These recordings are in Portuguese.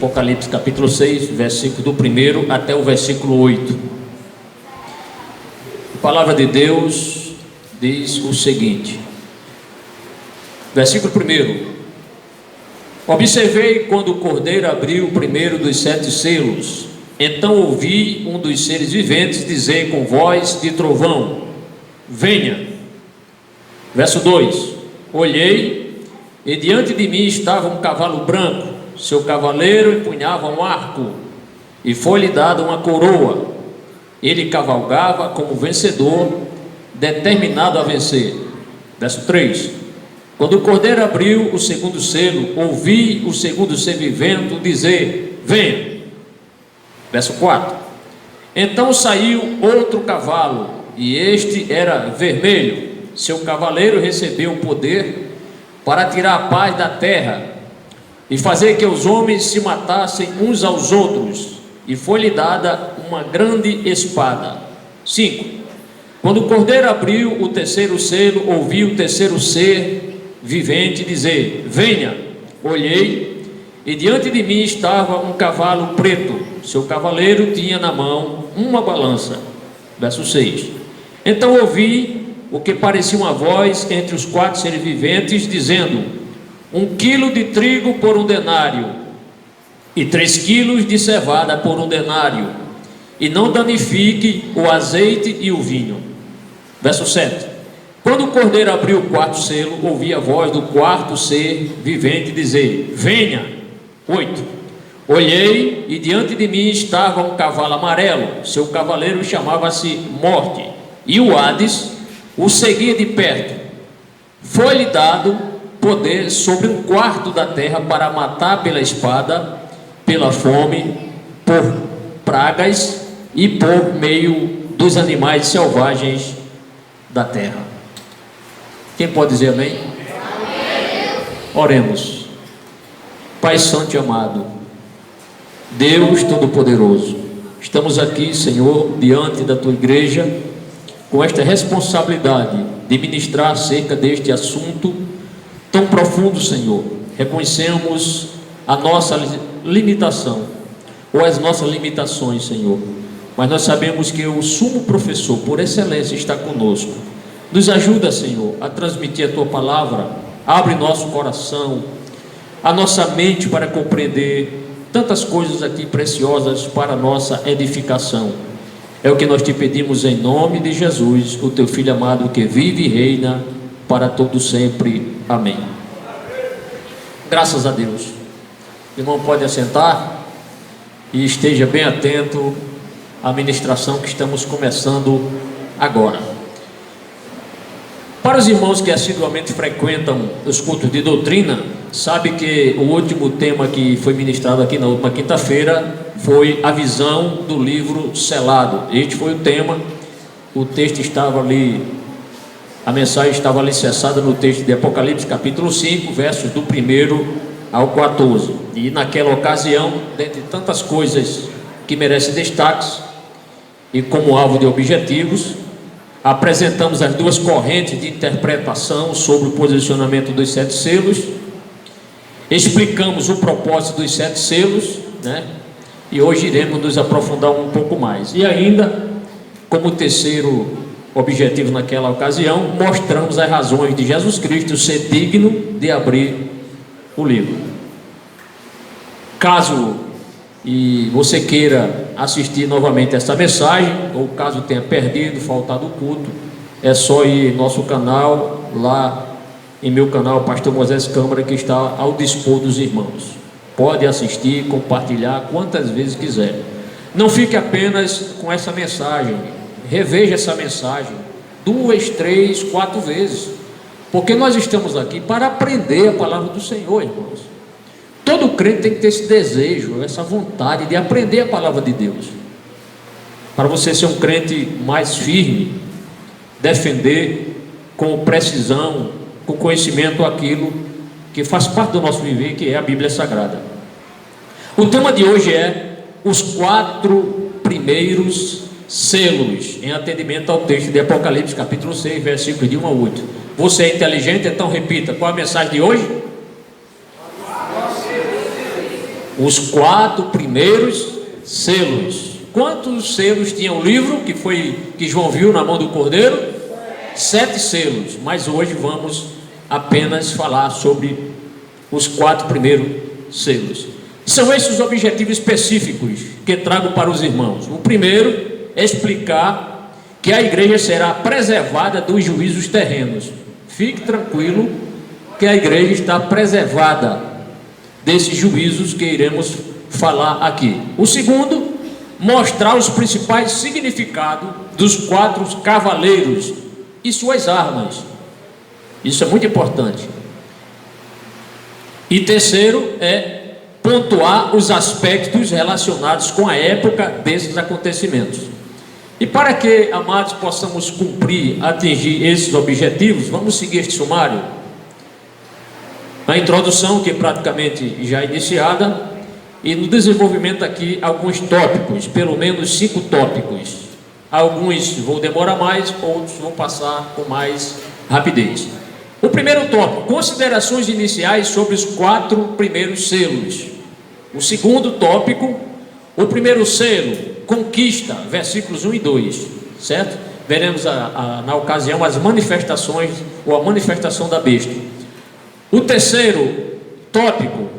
Apocalipse capítulo 6, versículo do 1 até o versículo 8. A palavra de Deus diz o seguinte, versículo 1: Observei quando o Cordeiro abriu o primeiro dos 7 selos. Então ouvi um dos seres viventes dizer com voz de trovão: venha. Verso 2: Olhei, e diante de mim estava um cavalo branco. Seu cavaleiro empunhava um arco, e foi-lhe dada uma coroa. Ele cavalgava como vencedor, determinado a vencer. Verso 3: Quando o Cordeiro abriu o segundo selo, ouvi o segundo ser vivente dizer: venha. Verso 4: Então saiu outro cavalo, e este era vermelho. Seu cavaleiro recebeu o poder para tirar a paz da terra e fazer que os homens se matassem uns aos outros, e foi-lhe dada uma grande espada. 5: Quando o Cordeiro abriu o terceiro selo, ouvi o terceiro ser vivente dizer: venha. Olhei, e diante de mim estava um cavalo preto. Seu cavaleiro tinha na mão uma balança. Verso 6: Então ouvi o que parecia uma voz entre os 4 seres viventes, dizendo: 1 quilo de trigo por 1 denário, e 3 quilos de cevada por 1 denário, e não danifique o azeite e o vinho. Verso 7: Quando o Cordeiro abriu o 4º selo, ouvi a voz do 4º ser vivente dizer: venha. 8: Olhei, e diante de mim estava um cavalo amarelo. Seu cavaleiro chamava-se Morte, e o Hades o seguia de perto. Foi-lhe dado poder sobre 1/4 da terra para matar pela espada, pela fome, por pragas e por meio dos animais selvagens da terra. Quem pode dizer amém? Amém. Oremos. Pai santo e amado, Deus Todo-Poderoso, estamos aqui, Senhor, diante da Tua igreja, com esta responsabilidade de ministrar acerca deste assunto tão profundo, Senhor. Reconhecemos a nossa limitação, ou as nossas limitações, Senhor, mas nós sabemos que o sumo professor, por excelência, está conosco. Nos ajuda, Senhor, a transmitir a Tua palavra. Abre nosso coração, a nossa mente, para compreender tantas coisas aqui preciosas para a nossa edificação. É o que nós te pedimos em nome de Jesus, o Teu Filho amado, que vive e reina para todo sempre. Amém. Graças a Deus. O irmão pode assentar e esteja bem atento à ministração que estamos começando agora. Para os irmãos que assiduamente frequentam os cultos de doutrina, sabe que o último tema que foi ministrado aqui na última quinta-feira foi a visão do livro selado. Este foi o tema. O texto estava ali, a mensagem estava alicerçada no texto de Apocalipse capítulo 5, versos do 1 ao 14. E naquela ocasião, dentre tantas coisas que merecem destaques e como alvo de objetivos, apresentamos as 2 correntes de interpretação sobre o posicionamento dos 7 selos, explicamos o propósito dos 7 selos, né? E hoje iremos nos aprofundar um pouco mais. E ainda, como terceiro objetivo naquela ocasião, mostramos as razões de Jesus Cristo ser digno de abrir o livro. Caso você queira assistir novamente essa mensagem, ou caso tenha perdido, faltado o culto, é só ir em nosso canal, lá em meu canal, Pastor Moisés Câmara, que está ao dispor dos irmãos. Pode assistir, compartilhar quantas vezes quiser. Não fique apenas com essa mensagem, reveja essa mensagem 2, 3, 4 vezes, porque nós estamos aqui para aprender a palavra do Senhor, irmãos. Todo crente tem que ter esse desejo, essa vontade de aprender a palavra de Deus, para você ser um crente mais firme, defender com precisão, com conhecimento aquilo que faz parte do nosso viver, que é a Bíblia Sagrada. O tema de hoje é os 4 primeiros selos, em atendimento ao texto de Apocalipse capítulo 6, versículos de 1 a 8. Você é inteligente? Então repita, qual é a mensagem de hoje? Os 4 primeiros selos. Quantos selos tinha o livro que João viu na mão do Cordeiro? 7 selos. Mas hoje vamos apenas falar sobre os 4 primeiros selos. São esses os objetivos específicos que trago para os irmãos. O primeiro é explicar que a igreja será preservada dos juízos terrenos. Fique tranquilo que a igreja está preservada desses juízos que iremos falar aqui. O segundo, mostrar os principais significados dos 4 cavaleiros e suas armas. Isso é muito importante. E terceiro é pontuar os aspectos relacionados com a época desses acontecimentos. E para que, amados, possamos cumprir, atingir esses objetivos, vamos seguir este sumário. A introdução, que é praticamente já iniciada, e no desenvolvimento aqui alguns tópicos, pelo menos 5 tópicos. Alguns vou demorar mais, outros vão passar com mais rapidez. O primeiro tópico, considerações iniciais sobre os 4 primeiros selos. O segundo tópico, o primeiro selo, conquista, versículos 1 e 2, certo? Veremos na ocasião as manifestações, ou a manifestação da besta. O terceiro tópico,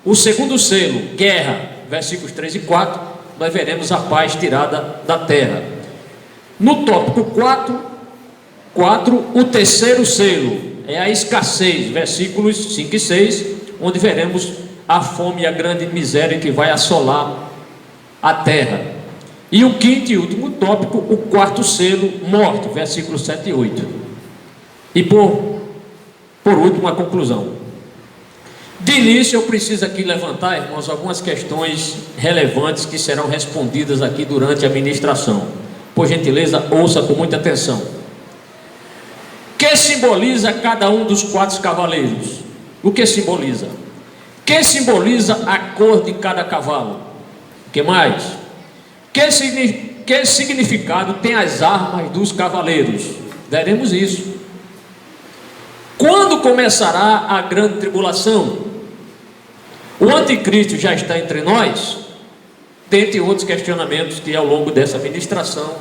o segundo selo, guerra, versículos 3 e 4, nós veremos a paz tirada da terra. No tópico 4, o terceiro selo, é a escassez, versículos 5 e 6, onde veremos a fome e a grande miséria que vai assolar a terra. E o quinto e último tópico, o 4º selo, morte, versículos 7 e 8. E por último, a conclusão. De início, eu preciso aqui levantar, irmãos, algumas questões relevantes que serão respondidas aqui durante a ministração. Por gentileza, ouça com muita atenção. O que simboliza cada um dos 4 cavaleiros? O que simboliza? O que simboliza a cor de cada cavalo? O que mais? Que significado tem as armas dos cavaleiros? Veremos isso. Quando começará a grande tribulação? O anticristo já está entre nós? Dentre outros questionamentos que ao longo dessa ministração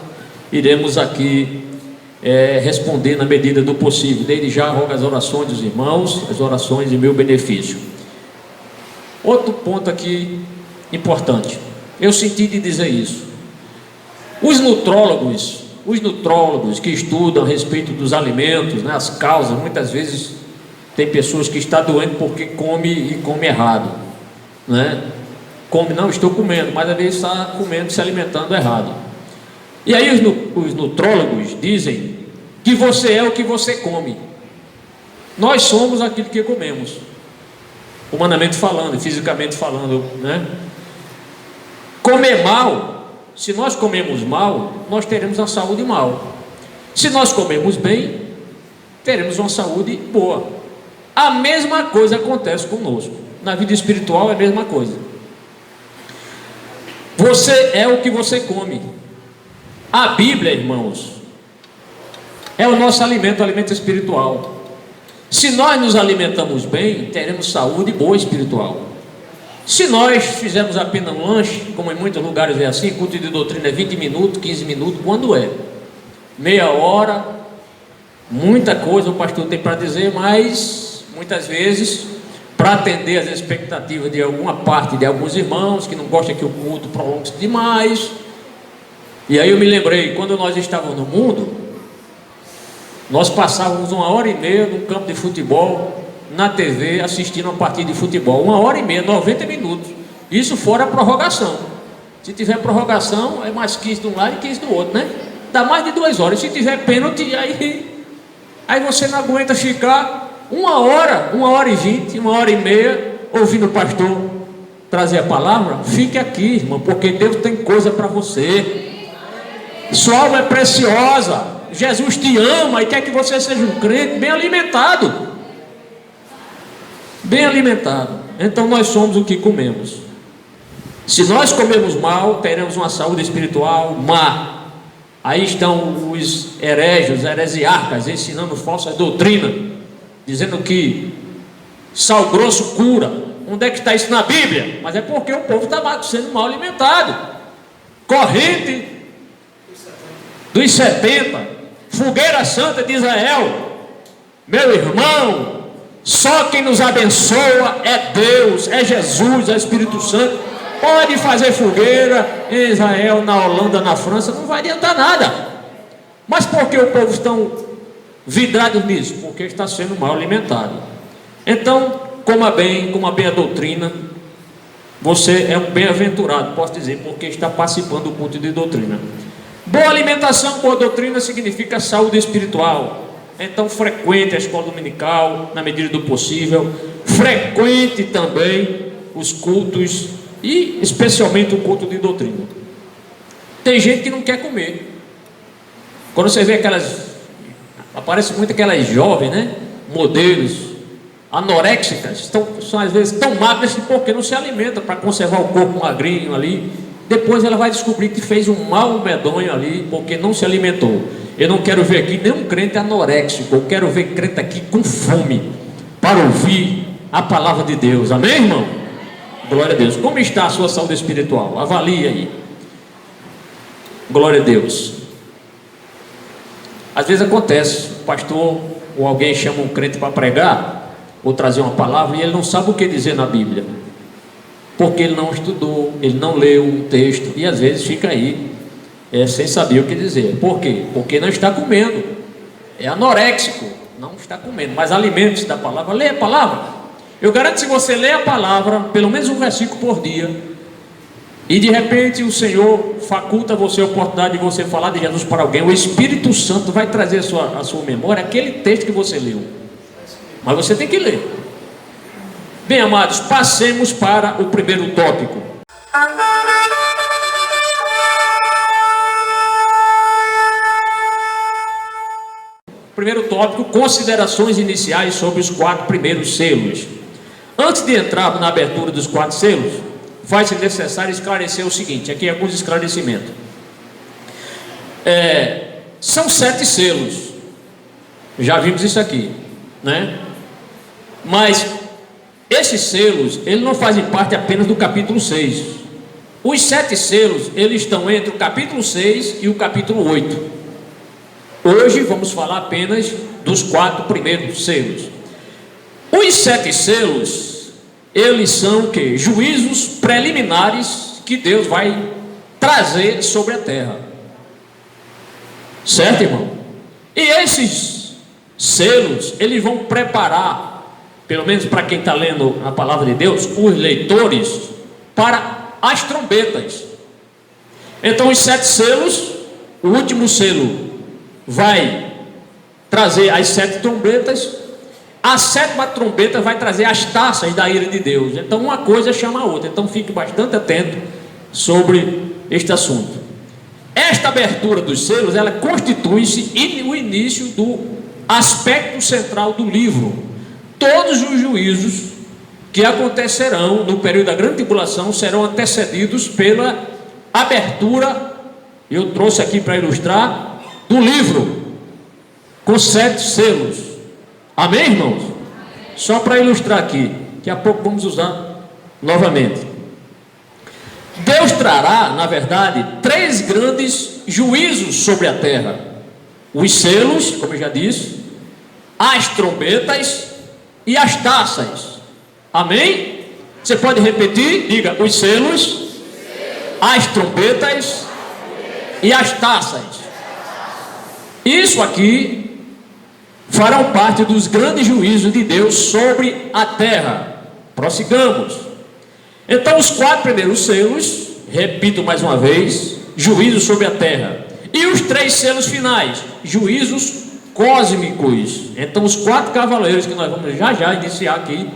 iremos aqui responder na medida do possível. Desde já rogo as orações dos irmãos, as orações em meu benefício. Outro ponto aqui importante, eu senti de dizer isso. Os nutrólogos que estudam a respeito dos alimentos, né, as causas, muitas vezes tem pessoas que estão doentes porque come errado, né? Não estou comendo, mas às vezes está comendo, se alimentando errado. E aí os nutrólogos dizem que você é o que você come. Nós somos aquilo que comemos, humanamente falando, fisicamente falando, né? Comer mal, se nós comemos mal, nós teremos uma saúde mal. Se nós comemos bem, teremos uma saúde boa. A mesma coisa acontece conosco. Na vida espiritual é a mesma coisa. Você é o que você come. A Bíblia, irmãos, é o nosso alimento, o alimento espiritual. Se nós nos alimentamos bem, teremos saúde boa espiritual. Se nós fizermos apenas um lanche, como em muitos lugares é assim, culto de doutrina é 20 minutos, 15 minutos, quando é? Meia hora, muita coisa o pastor tem para dizer, mas muitas vezes, para atender as expectativas de alguma parte de alguns irmãos, que não gostam que o culto prolongue demais. E aí eu me lembrei, quando nós estávamos no mundo, nós passávamos 1h30 num campo de futebol, na TV, assistindo uma partida de futebol, 1h30, 90 minutos, isso fora a prorrogação. Se tiver prorrogação, é mais 15 de um lado e 15 do outro, né? Dá mais de 2 horas. Se tiver pênalti, aí você não aguenta ficar 1h, 1h20, 1h30 ouvindo o pastor trazer a palavra. Fique aqui, irmão, porque Deus tem coisa para você. Sua alma é preciosa, Jesus te ama e quer que você seja um crente bem alimentado. Bem alimentado. Então nós somos o que comemos. Se nós comemos mal, teremos uma saúde espiritual má. Aí estão os hereges, heresiarcas, ensinando falsas doutrinas, dizendo que sal grosso cura. onde é que está isso na Bíblia? Mas é porque o povo está sendo mal alimentado. Corrente dos 70, fogueira santa de Israel. Meu irmão, só quem nos abençoa é Deus, é Jesus, é o Espírito Santo. Pode fazer fogueira em Israel, na Holanda, na França, não vai adiantar nada. Mas por que o povo está vidrado nisso? Porque está sendo mal alimentado. Então, coma bem a doutrina. Você é um bem-aventurado, posso dizer, porque está participando do culto de doutrina. Boa alimentação, boa doutrina significa saúde espiritual. Então frequente a escola dominical, na medida do possível. Frequente também os cultos, e especialmente o culto de doutrina. Tem gente que não quer comer. Quando você vê aparece muito aquelas jovens, né? Modelos anoréxicas, são às vezes tão magras porque não se alimenta para conservar o corpo magrinho ali. Depois ela vai descobrir que fez um mal medonho ali porque não se alimentou. Eu não quero ver aqui nenhum crente anoréxico, eu quero ver crente aqui com fome para ouvir a palavra de Deus. Amém, irmão? Glória a Deus. Como está a sua saúde espiritual? Avalie aí. Glória a Deus. Às vezes acontece, o pastor ou alguém chama um crente para pregar ou trazer uma palavra e ele não sabe o que dizer na Bíblia, porque ele não estudou, ele não leu um texto, e às vezes fica aí sem saber o que dizer. Por quê? Porque não está comendo, é anoréxico, não está comendo. Mas alimente-se da palavra, leia a palavra. Eu garanto que se você ler a palavra, pelo menos um versículo por dia, e de repente o Senhor faculta você a oportunidade de você falar de Jesus para alguém, o Espírito Santo vai trazer a sua memória aquele texto que você leu. Mas você tem que ler. Bem, amados, passemos para o primeiro tópico. Primeiro tópico, considerações iniciais sobre os 4 primeiros selos. Antes de entrar na abertura dos 4 selos, faz-se necessário esclarecer o seguinte, aqui alguns esclarecimentos. São 7 selos, já vimos isso aqui, né? Mas esses selos, eles não fazem parte apenas do capítulo 6. Os 7 selos, eles estão entre o capítulo 6 e o capítulo 8. Hoje vamos falar apenas dos 4 primeiros selos. Os 7 selos, eles são o quê? Juízos preliminares que Deus vai trazer sobre a terra. Certo, irmão? E esses selos, eles vão preparar, pelo menos para quem está lendo a palavra de Deus, os leitores para as trombetas. Então os 7 selos, o último selo vai trazer as 7 trombetas, a 7ª trombeta vai trazer as taças da ira de Deus. Então uma coisa chama a outra, então fique bastante atento sobre este assunto. Esta abertura dos selos, ela constitui-se o início do aspecto central do livro. Todos os juízos que acontecerão no período da grande tribulação serão antecedidos pela abertura, eu trouxe aqui para ilustrar, do livro, com 7 selos. Amém, irmãos? Só para ilustrar aqui, daqui a pouco vamos usar novamente. Deus trará, na verdade, 3 grandes juízos sobre a terra: os selos, como eu já disse, as trombetas e as taças. Amém? Você pode repetir? Diga: os selos, as trombetas e as taças. Isso aqui farão parte dos grandes juízos de Deus sobre a terra. Prossigamos. Então os 4 primeiros selos, repito mais uma vez, juízos sobre a terra. E os 3 selos finais, juízos cósmicos. Então os 4 cavaleiros que nós vamos já iniciar aqui,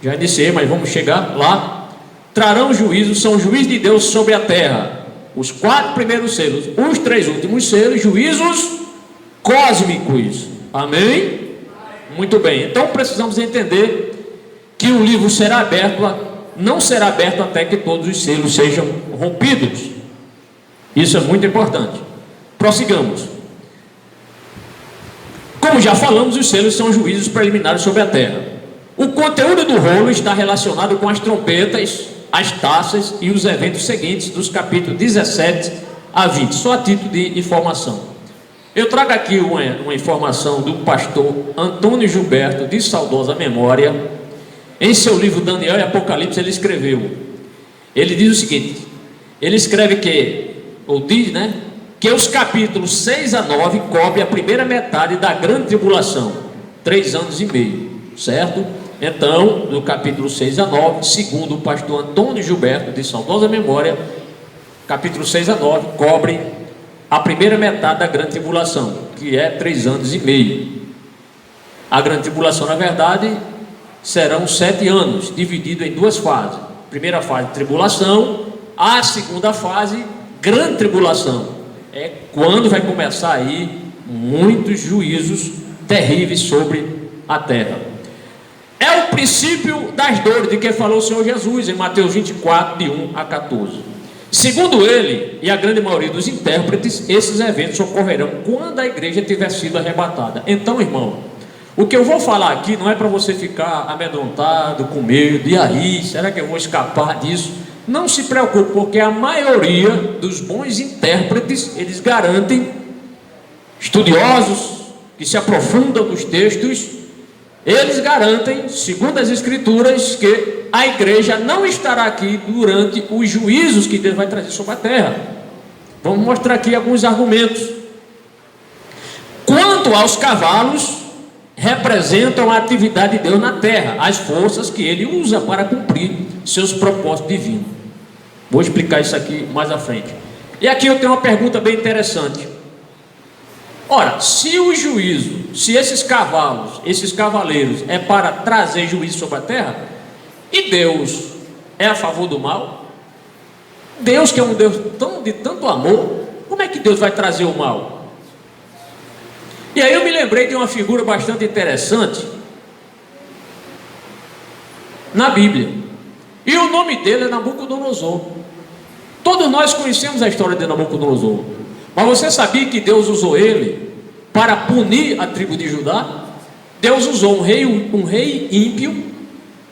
já iniciei, mas vamos chegar lá, trarão juízos, são juízes de Deus sobre a terra. Os 4 primeiros selos, os 3 últimos selos, juízos cósmicos. Amém? Muito bem, então precisamos entender que o livro será aberto, não será aberto até que todos os selos sejam rompidos. Isso é muito importante. Prossigamos. Como já falamos, os selos são juízos preliminares sobre a terra. O conteúdo do rolo está relacionado com as trompetas, as taças e os eventos seguintes dos capítulos 17 a 20, só a título de informação. Eu trago aqui uma informação do pastor Antônio Gilberto, de saudosa memória. Em seu livro Daniel e Apocalipse ele escreveu, ele diz o seguinte, ele escreve que, ou diz, né, que os capítulos 6 a 9 cobrem a primeira metade da grande tribulação, 3 anos e meio, certo? Então, do capítulo 6 a 9, segundo o pastor Antônio Gilberto, de saudosa memória, capítulo 6 a 9 cobre a primeira metade da grande tribulação, que é 3 anos e meio. A grande tribulação, na verdade, serão 7 anos, dividido em 2 fases. Primeira fase, tribulação. A segunda fase, grande tribulação. É quando vai começar aí muitos juízos terríveis sobre a terra. É o princípio das dores de que falou o Senhor Jesus em Mateus 24, de 1 a 14. Segundo ele, e a grande maioria dos intérpretes, esses eventos ocorrerão quando a igreja tiver sido arrebatada. Então, irmão, o que eu vou falar aqui não é para você ficar amedrontado, com medo, e aí, será que eu vou escapar disso? Não se preocupe, porque a maioria dos bons intérpretes, eles garantem, estudiosos que se aprofundam nos textos, eles garantem, segundo as escrituras, que a igreja não estará aqui durante os juízos que Deus vai trazer sobre a terra. Vamos mostrar aqui alguns argumentos. Quanto aos cavalos, representam a atividade de Deus na terra, as forças que ele usa para cumprir seus propósitos divinos. Vou explicar isso aqui mais à frente. E aqui eu tenho uma pergunta bem interessante. Ora, se o juízo, se esses cavalos, esses cavaleiros é para trazer juízo sobre a terra, e Deus é a favor do mal? Deus, que é um Deus de tanto amor, como é que Deus vai trazer o mal? E aí eu me lembrei de uma figura bastante interessante na Bíblia, e o nome dele é Nabucodonosor. Todos nós conhecemos a história de Nabucodonosor, mas você sabia que Deus usou ele para punir a tribo de Judá? Deus usou um rei ímpio,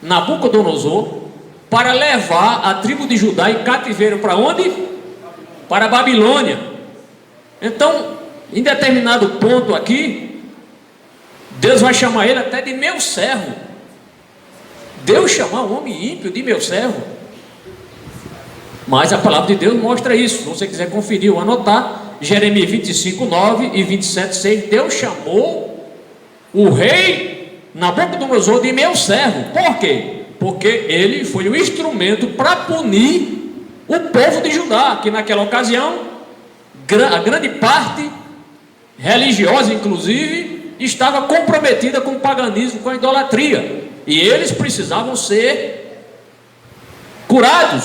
Nabucodonosor, para levar a tribo de Judá em cativeiro para onde? Para a Babilônia. Então, em determinado ponto aqui, Deus vai chamar ele até de meu servo. Deus chamar um homem ímpio de meu servo. Mas a palavra de Deus mostra isso. Se você quiser conferir ou anotar, Jeremias 25, 9 e 27, 6, Deus chamou o rei Nabucodonosor de meu servo. Por quê? Porque ele foi o instrumento para punir o povo de Judá, que naquela ocasião, a grande parte religiosa inclusive, estava comprometida com o paganismo, com a idolatria, e eles precisavam ser curados.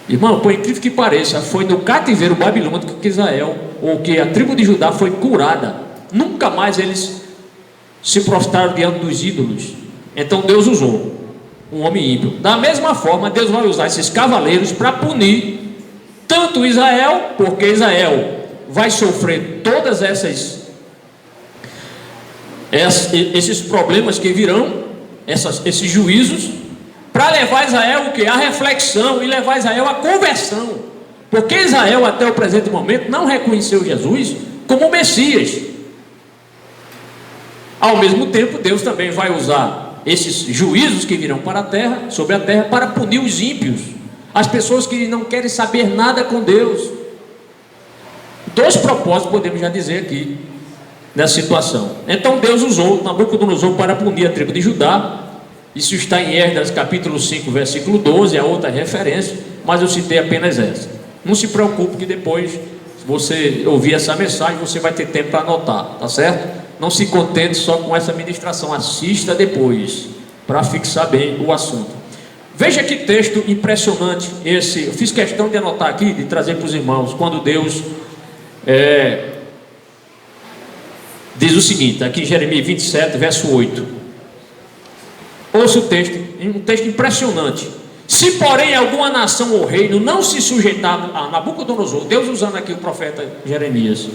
Irmão, por incrível que pareça, foi no cativeiro babilônico que Israel, ou que a tribo de Judá foi curada. Nunca mais eles se prostraram diante dos ídolos. Então Deus usou um homem ímpio. Da mesma forma, Deus vai usar esses cavaleiros para punir tanto Israel, porque Israel vai sofrer todas esses problemas que virão, esses juízos, para levar Israel o que? A reflexão, e levar Israel à conversão, porque Israel até o presente momento não reconheceu Jesus como Messias. Ao mesmo tempo, Deus também vai usar esses juízos que virão para a terra, sobre a terra, para punir os ímpios, as pessoas que não querem saber nada com Deus. 2 propósitos podemos já dizer aqui nessa situação. Então Deus usou Nabucodonosor para punir a tribo de Judá. Isso está em Esdras capítulo 5, versículo 12, é outra referência, mas eu citei apenas essa. Não se preocupe que depois, se você ouvir essa mensagem, você vai ter tempo para anotar, tá certo? Não se contente só com essa ministração, assista depois, para fixar bem o assunto. Veja que texto impressionante esse. Eu fiz questão de anotar aqui, de trazer para os irmãos, quando Deus diz o seguinte, aqui em Jeremias 27, verso 8. Ouça o texto, um texto impressionante. Se porém alguma nação ou reino não se sujeitar a Nabucodonosor, Deus usando aqui o profeta Jeremias,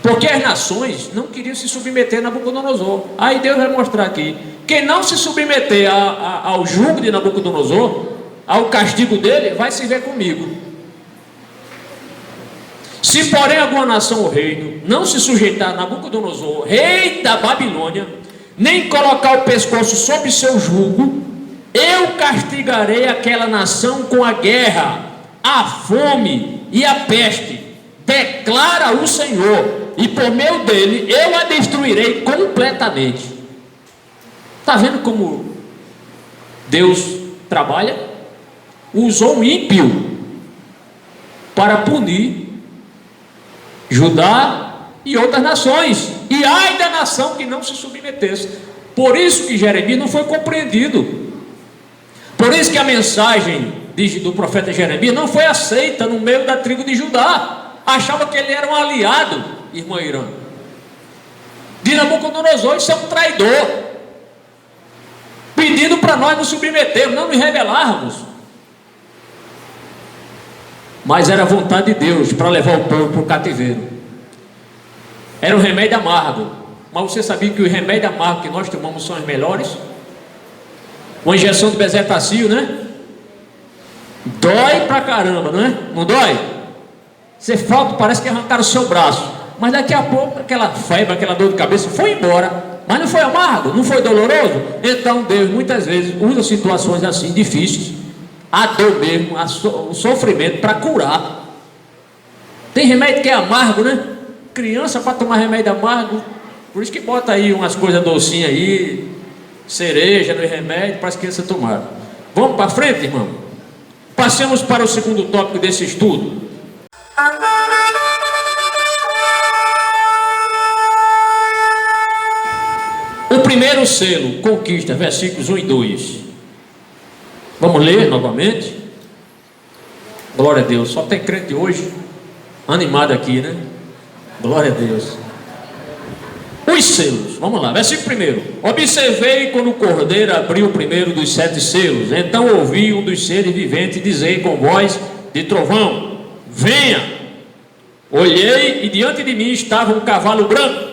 Porque as nações não queriam se submeter a Nabucodonosor. Aí Deus vai mostrar aqui: quem não se submeter ao jugo de Nabucodonosor, ao castigo dele, vai se ver comigo. Se porém alguma nação ou reino não se sujeitar a Nabucodonosor, rei da Babilônia, nem colocar o pescoço sob seu jugo, eu castigarei aquela nação com a guerra, a fome e a peste, declara o Senhor, e por meio dele eu a destruirei completamente. Está vendo como Deus trabalha? Usou um ímpio para punir Judá e outras nações, e ai da nação que não se submetesse. Por isso que Jeremias não foi compreendido, por isso que a mensagem do profeta Jeremias não foi aceita no meio da tribo de Judá. Achava que ele era um aliado, irmã Irã, de Nabucodonosor. Isso é um traidor, pedindo para nós nos submetermos, não nos rebelarmos. Mas era a vontade de Deus para levar o povo para o cativeiro. Era um remédio amargo. Mas você sabia que o remédio amargo que nós tomamos são os melhores? Uma injeção de bezetacil, né? Dói pra caramba, não é? Não dói? Você falta, parece que arrancaram o seu braço. Mas daqui a pouco, aquela febre, aquela dor de cabeça foi embora. Mas não foi amargo? Não foi doloroso? Então Deus muitas vezes usa situações assim difíceis, a dor mesmo, o sofrimento, para curar. Tem remédio que é amargo, né? Criança para tomar remédio amargo, por isso que bota aí umas coisas docinhas aí, cereja no remédio para as crianças tomarem. Vamos para frente, irmão? Passemos para o segundo tópico desse estudo. O primeiro selo, conquista, versículos 1 e 2. Vamos ler novamente. Glória a Deus. Só tem crente hoje animado aqui, né? Glória a Deus. Os selos, vamos lá, versículo 1. Observei quando o cordeiro abriu o primeiro dos 7 selos. Então ouvi um dos seres viventes dizer com voz de trovão: venha. Olhei e diante de mim estava um cavalo branco.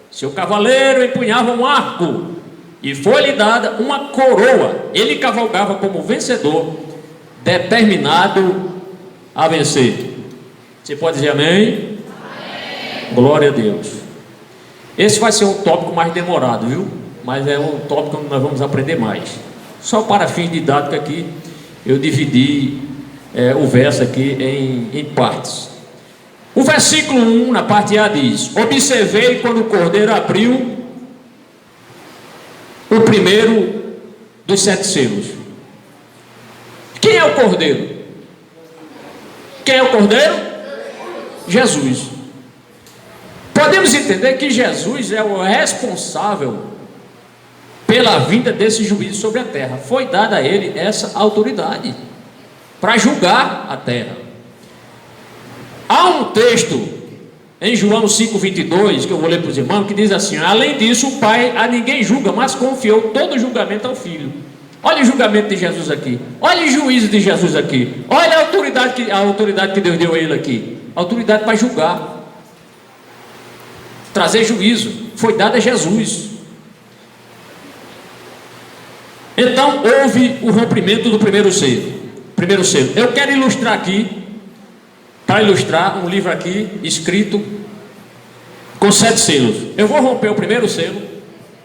Seu cavaleiro empunhava um arco e foi-lhe dada uma coroa. Ele cavalgava como vencedor, determinado a vencer. Você pode dizer amém? Amém. Glória a Deus. Esse vai ser um tópico mais demorado, viu? Mas é um tópico que nós vamos aprender mais. Só para fins didáticos aqui, eu dividi o verso aqui em partes. O versículo 1, na parte A, diz: observei quando o cordeiro abriu o primeiro dos 7 selos. Quem é o cordeiro? Quem é o cordeiro? Jesus. Podemos entender que Jesus é o responsável pela vinda desse juízo sobre a terra. Foi dada a ele essa autoridade para julgar a terra. Há um texto em João 5,22, que eu vou ler para os irmãos, que diz assim: além disso, o Pai a ninguém julga, mas confiou todo o julgamento ao Filho. Olha o julgamento de Jesus aqui, olha o juízo de Jesus aqui, olha a autoridade que Deus deu a ele aqui, autoridade para julgar, trazer juízo, foi dada a Jesus. Então houve o rompimento do primeiro selo. Eu quero ilustrar aqui, para ilustrar um livro aqui escrito com 7 selos. Eu vou romper o primeiro selo,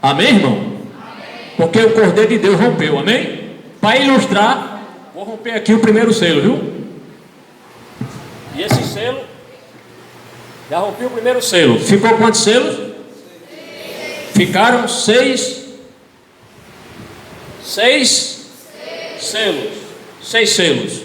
amém, irmão? Porque o Cordeiro de Deus rompeu, amém? Para ilustrar, vou romper aqui o primeiro selo, viu? E esse selo, já rompi o primeiro selo. Ficou quantos selos? Ficaram 6 selos. 6 selos.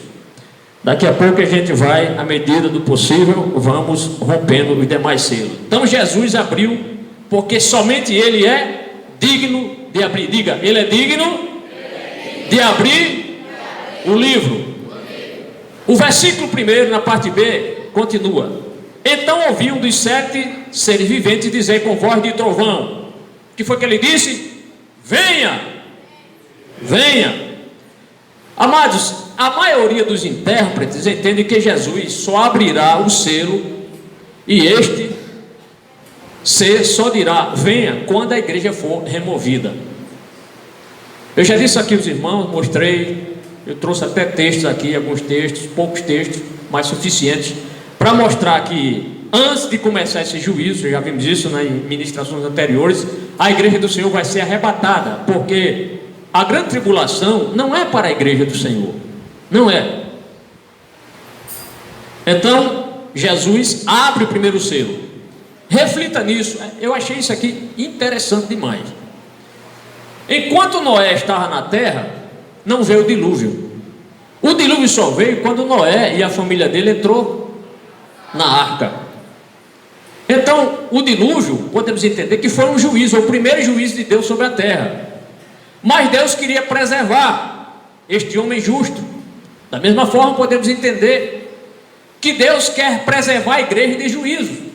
Daqui a pouco a gente vai, à medida do possível, vamos rompendo os demais selos. Então Jesus abriu, porque somente Ele é digno de abrir. Diga, Ele é digno de abrir o livro. O versículo 1, na parte B, continua: então ouvi um dos 7 seres viventes dizer com voz de trovão. O que foi que ele disse? Venha! Venha! Amados, a maioria dos intérpretes entende que Jesus só abrirá o selo e este C só dirá venha quando a igreja for removida. Eu já disse aqui aos irmãos, mostrei, eu trouxe até textos aqui, alguns textos, poucos textos, mas suficientes, para mostrar que antes de começar esse juízo, já vimos isso em ministrações anteriores, a igreja do Senhor vai ser arrebatada, porque a grande tribulação não é para a igreja do Senhor, não é. Então, Jesus abre o primeiro selo. Reflita nisso, eu achei isso aqui interessante demais. Enquanto Noé estava na terra, não veio o dilúvio. O dilúvio só veio quando Noé e a família dele entrou na arca. Então, o dilúvio, podemos entender que foi um juízo, o primeiro juízo de Deus sobre a terra. Mas Deus queria preservar este homem justo. Da mesma forma, podemos entender que Deus quer preservar a igreja de juízo.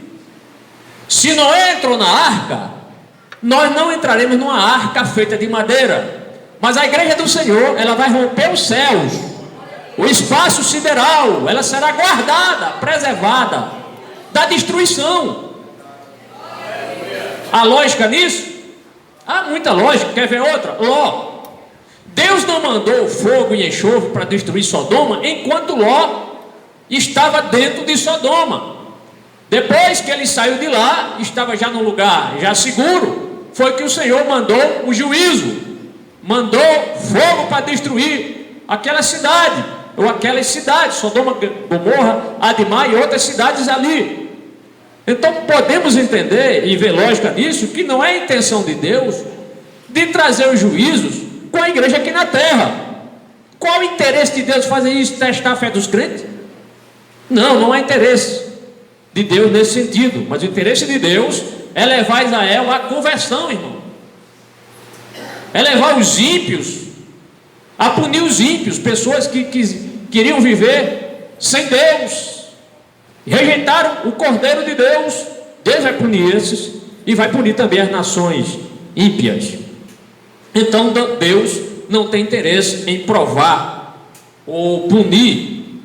Se Noé entrou na arca, nós não entraremos numa arca feita de madeira, mas a igreja do Senhor, ela vai romper os céus, o espaço sideral, ela será guardada, preservada da destruição. Há lógica nisso? Há muita lógica. Quer ver outra? Ló. Deus não mandou fogo e enxofre para destruir Sodoma enquanto Ló estava dentro de Sodoma. Depois que ele saiu de lá, estava já num lugar já seguro, foi que o Senhor mandou o juízo, mandou fogo para destruir aquela cidade, ou aquelas cidades, Sodoma, Gomorra, Admá e outras cidades ali. Então podemos entender e ver lógica nisso, que não é a intenção de Deus de trazer os juízos com a igreja aqui na terra. Qual o interesse de Deus fazer isso? Testar a fé dos crentes? Não, não há interesse de Deus nesse sentido, mas o interesse de Deus é levar Israel à conversão, irmão, é levar os ímpios, a punir os ímpios, pessoas que queriam viver sem Deus, rejeitaram o Cordeiro de Deus. Deus vai punir esses e vai punir também as nações ímpias. Então Deus não tem interesse em provar ou punir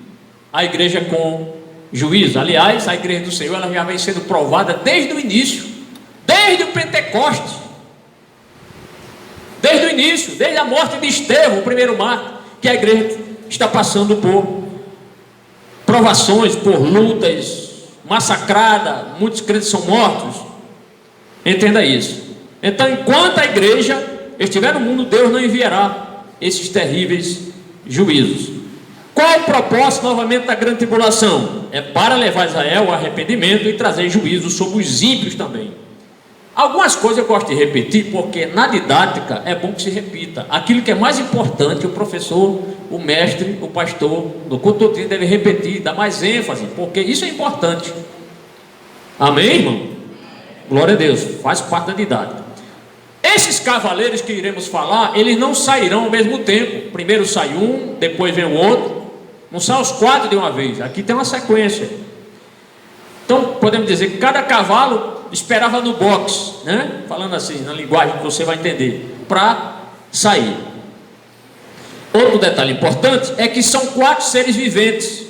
a igreja com juízo. Aliás, a igreja do Senhor, ela já vem sendo provada desde o início, desde o Pentecostes, desde o início, desde a morte de Estevão, o primeiro mártir, que a igreja está passando por provações, por lutas, massacrada, muitos crentes são mortos. Entenda isso. Então, enquanto a igreja estiver no mundo, Deus não enviará esses terríveis juízos. Qual o propósito novamente da grande tribulação? É para levar Israel ao arrependimento e trazer juízo sobre os ímpios também. Algumas coisas eu gosto de repetir, porque na didática é bom que se repita. Aquilo que é mais importante, o professor, o mestre, o pastor, no culto doutrina deve repetir, dar mais ênfase, porque isso é importante. Amém, irmão? Glória a Deus, faz parte da didática. Esses cavaleiros que iremos falar, eles não sairão ao mesmo tempo. Primeiro sai um, depois vem o outro. Não são os 4 de uma vez. Aqui tem uma sequência. Então podemos dizer que cada cavalo esperava no box, né? Falando assim, na linguagem que você vai entender, para sair. Outro detalhe importante é que são 4 seres viventes.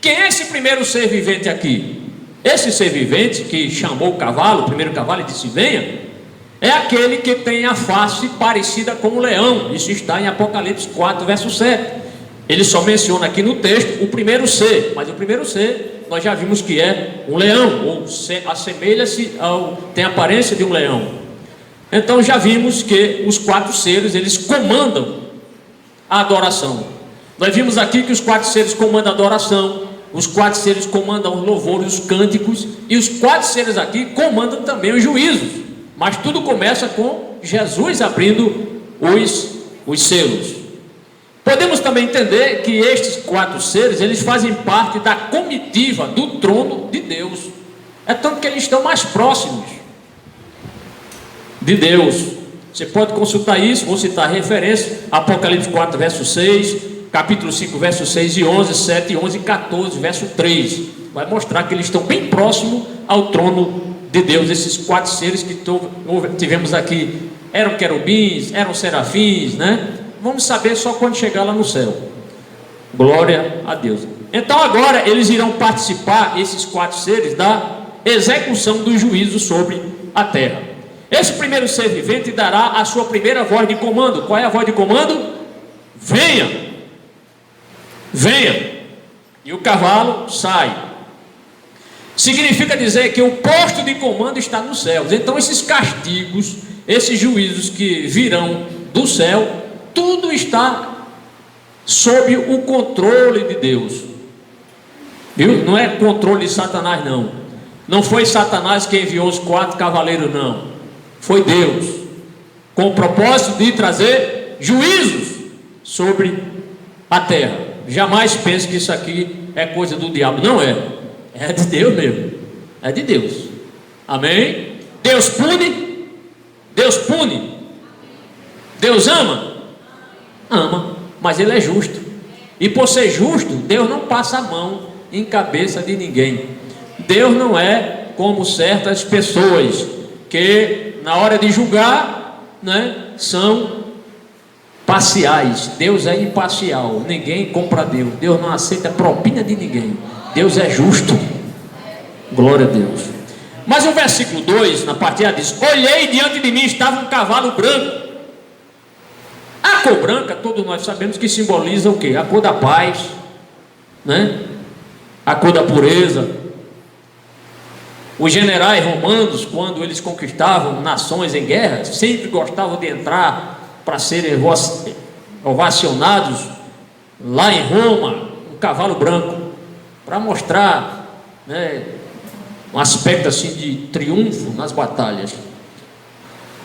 Quem é esse primeiro ser vivente aqui? Esse ser vivente que chamou o cavalo, o primeiro cavalo, e disse venha, é aquele que tem a face parecida com um leão. Isso está em Apocalipse 4, verso 7. Ele só menciona aqui no texto o primeiro ser, mas o primeiro ser nós já vimos que é um leão, ou assemelha-se tem a aparência de um leão. Então já vimos que os 4 seres, eles comandam a adoração. Nós vimos aqui que os 4 seres comandam a adoração, os 4 seres comandam os louvores, os cânticos, e os 4 seres aqui comandam também os juízos. Mas tudo começa com Jesus abrindo os selos. Podemos também entender que estes 4 seres, eles fazem parte da comitiva do trono de Deus. É tanto que eles estão mais próximos de Deus. Você pode consultar isso, vou citar a referência, Apocalipse 4, verso 6, capítulo 5, verso 6 e 11, 7, 11 e 14, verso 3. Vai mostrar que eles estão bem próximos ao trono de Deus. Esses 4 seres que tivemos aqui, eram querubins, eram serafins, né? Vamos saber só quando chegar lá no céu. Glória a Deus. Então agora eles irão participar, esses 4 seres, da execução do juízo sobre a terra. Esse primeiro ser vivente dará a sua primeira voz de comando. Qual é a voz de comando? Venha! Venha! E o cavalo sai. Significa dizer que o posto de comando está nos céus. Então esses castigos, esses juízos que virão do céu, tudo está sob o controle de Deus. Viu? Não é controle de Satanás, não. Não foi Satanás que enviou os 4 cavaleiros, não. Foi Deus, com o propósito de trazer juízos sobre a terra. Jamais pense que isso aqui é coisa do diabo. Não é. É de Deus mesmo. É de Deus. Amém? Deus pune. Deus pune. Deus ama. Ama. Mas Ele é justo. E por ser justo, Deus não passa a mão em cabeça de ninguém. Deus não é como certas pessoas que na hora de julgar, né, são parciais. Deus é imparcial. Ninguém compra Deus. Deus não aceita propina de ninguém. Deus é justo. Glória a Deus. Mas o versículo 2, na parte A, diz: olhei e diante de mim estava um cavalo branco. A cor branca, todos nós sabemos que simboliza o quê? A cor da paz, né? A cor da pureza. Os generais romanos, quando eles conquistavam nações em guerra, sempre gostavam de entrar para serem ovacionados lá em Roma, um cavalo branco, para mostrar, né, um aspecto assim de triunfo nas batalhas.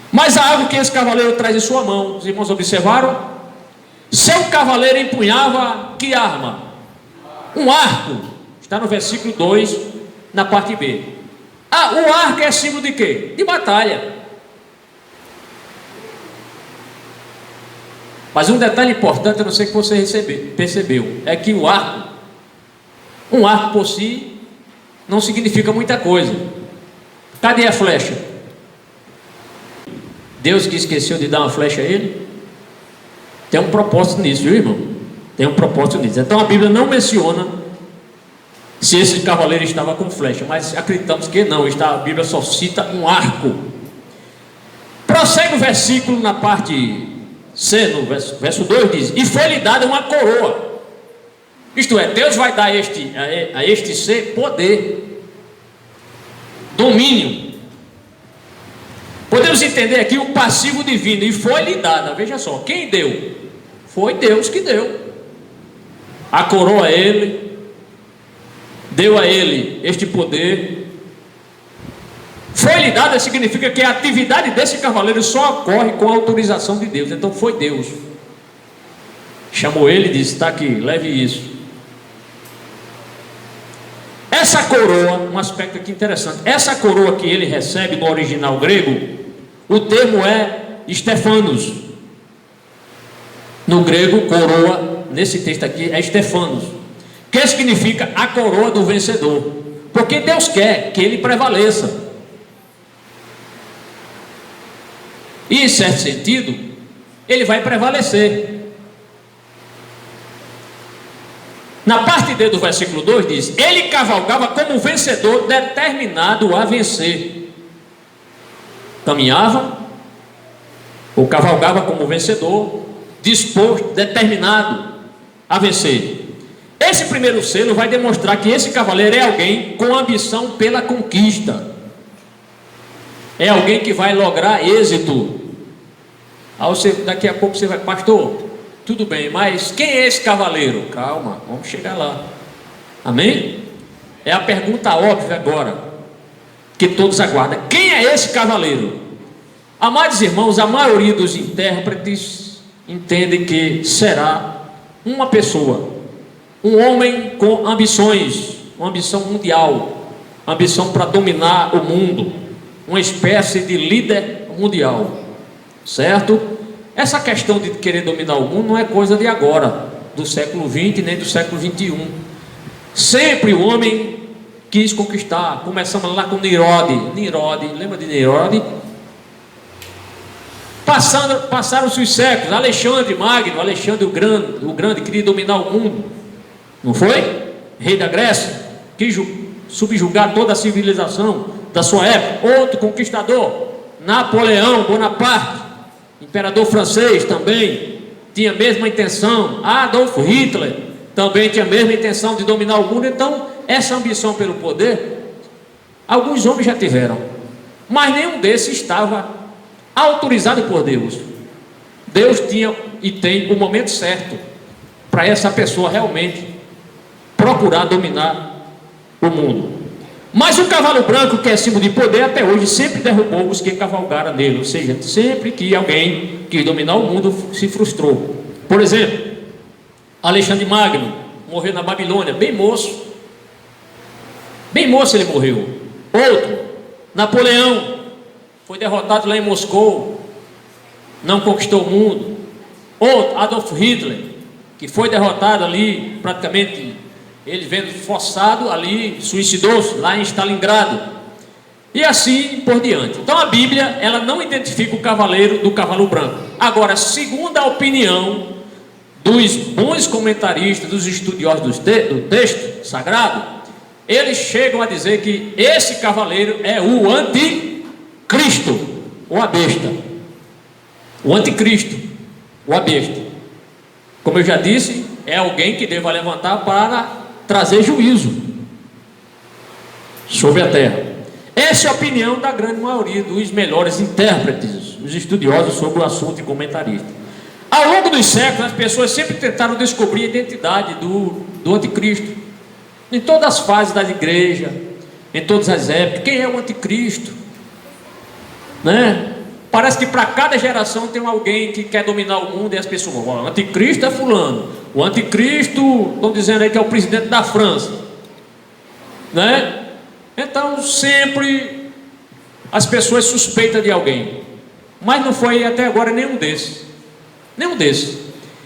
Mas há algo que esse cavaleiro traz em sua mão. Os irmãos observaram? Seu cavaleiro empunhava que arma? Um arco. Está no versículo 2, na parte B. O arco é símbolo de quê? De batalha. Mas um detalhe importante, eu não sei que você percebeu, é que um arco por si, não significa muita coisa. Cadê a flecha? Deus que esqueceu de dar uma flecha a ele? Tem um propósito nisso, viu, irmão? Tem um propósito nisso. Então a Bíblia não menciona se esse cavaleiro estava com flecha, mas acreditamos que não. A Bíblia só cita um arco. Prossegue o versículo na parte C, no verso 2, diz: e foi-lhe dada uma coroa. Isto é, Deus vai dar a este ser poder, domínio. Podemos entender aqui o passivo divino. E foi-lhe dada, veja só, quem deu? Foi Deus que deu a coroa a ele, deu a ele este poder. Foi-lhe dada significa que a atividade desse cavaleiro só ocorre com a autorização de Deus. Então foi Deus. Chamou ele e disse: está aqui, leve isso. Essa coroa, um aspecto aqui interessante, essa coroa que ele recebe no original grego, o termo é Stefanos. No grego, coroa, nesse texto aqui, é Stefanos, que significa a coroa do vencedor, porque Deus quer que ele prevaleça. E em certo sentido, ele vai prevalecer. Na parte D do versículo 2 diz: ele cavalgava como vencedor, determinado a vencer. Caminhava, ou cavalgava como vencedor, disposto, determinado a vencer. Esse primeiro selo vai demonstrar que esse cavaleiro é alguém com ambição pela conquista. É alguém que vai lograr êxito. Daqui a pouco você vai: pastor, tudo bem, mas quem é esse cavaleiro? Calma, vamos chegar lá. Amém? É a pergunta óbvia agora, que todos aguardam: quem é esse cavaleiro? Amados irmãos, a maioria dos intérpretes entendem que será uma pessoa, um homem com ambições, uma ambição mundial, ambição para dominar o mundo, uma espécie de líder mundial, certo? Essa questão de querer dominar o mundo não é coisa de agora, do século 20 nem do século 21. Sempre o homem quis conquistar. Começamos lá com Nirode, lembra de Nirode? Passaram-se os séculos. Alexandre Magno, Alexandre o Grande queria dominar o mundo, não foi? Rei da Grécia, quis subjugar toda a civilização da sua época. Outro conquistador, Napoleão Bonaparte, imperador francês, também tinha a mesma intenção. Adolf Hitler também tinha a mesma intenção de dominar o mundo. Então, essa ambição pelo poder, alguns homens já tiveram, mas nenhum desses estava autorizado por Deus. Deus tinha e tem o momento certo para essa pessoa realmente procurar dominar o mundo. Mas o cavalo branco, que é símbolo de poder, até hoje sempre derrubou os que cavalgaram nele. Ou seja, sempre que alguém quis dominar o mundo, se frustrou. Por exemplo, Alexandre Magno morreu na Babilônia, bem moço ele morreu. Outro, Napoleão, foi derrotado lá em Moscou, não conquistou o mundo. Outro, Adolf Hitler, que foi derrotado ali, praticamente ele vendo forçado ali, suicidou-se lá em Stalingrado, e assim por diante. Então a Bíblia, ela não identifica o cavaleiro do cavalo branco. Agora, segundo a opinião dos bons comentaristas, dos estudiosos do texto sagrado, eles chegam a dizer que esse cavaleiro é o anticristo, ou a besta. O anticristo, ou a besta. Como eu já disse, é alguém que deva levantar para trazer juízo sobre a terra. Essa é a opinião da grande maioria dos melhores intérpretes, os estudiosos sobre o assunto e comentaristas. Ao longo dos séculos, as pessoas sempre tentaram descobrir a identidade do anticristo. Em todas as fases da igreja, em todas as épocas, quem é o anticristo? Né? Parece que para cada geração tem alguém que quer dominar o mundo, e as pessoas falam, o anticristo é fulano, o anticristo, estão dizendo aí que é o presidente da França, né? Então sempre as pessoas suspeitam de alguém, mas não foi até agora nenhum desses,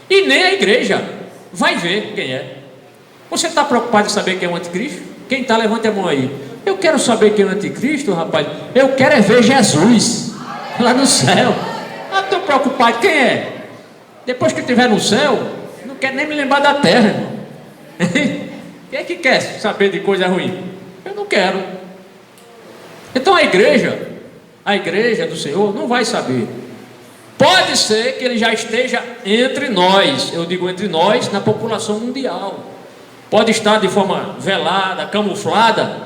e nem a igreja vai ver quem é. Você está preocupado em saber quem é o anticristo? Quem está, levante a mão aí. Eu quero saber quem é o anticristo, rapaz. Eu quero é ver Jesus lá no céu. Eu estou preocupado, quem é? Depois que eu estiver no céu, não quero nem me lembrar da terra, irmão. Quem é que quer saber de coisa ruim? Eu não quero. Então a igreja do Senhor não vai saber. Pode ser que ele já esteja entre nós, eu digo entre nós, na população mundial. Pode estar de forma velada, camuflada,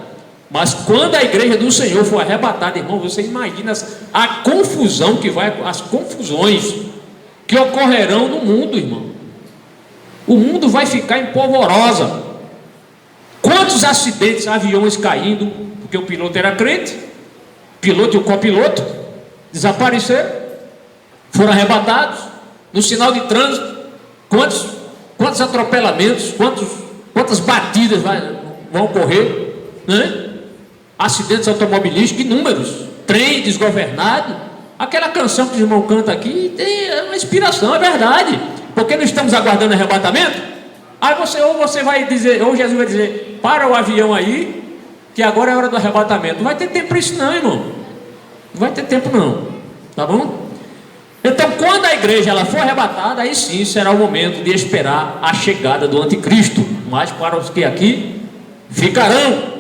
mas quando a igreja do Senhor for arrebatada, irmão, você imagina a confusão que vai, as confusões que ocorrerão no mundo, irmão. O mundo vai ficar em polvorosa. Quantos acidentes, aviões caindo, porque o piloto era crente, piloto e o copiloto desapareceram, foram arrebatados no sinal de trânsito. Quantos atropelamentos, quantas batidas vão ocorrer, né? Acidentes automobilísticos, inúmeros, trem desgovernado. Aquela canção que o irmão canta aqui tem uma inspiração, é verdade, porque não estamos aguardando arrebatamento. Aí você vai dizer, ou Jesus vai dizer, para o avião aí, que agora é a hora do arrebatamento. Não vai ter tempo para isso não, irmão. Não vai ter tempo não, tá bom? Então quando a igreja ela for arrebatada, aí sim será o momento de esperar a chegada do anticristo. Mas para os que aqui ficarão.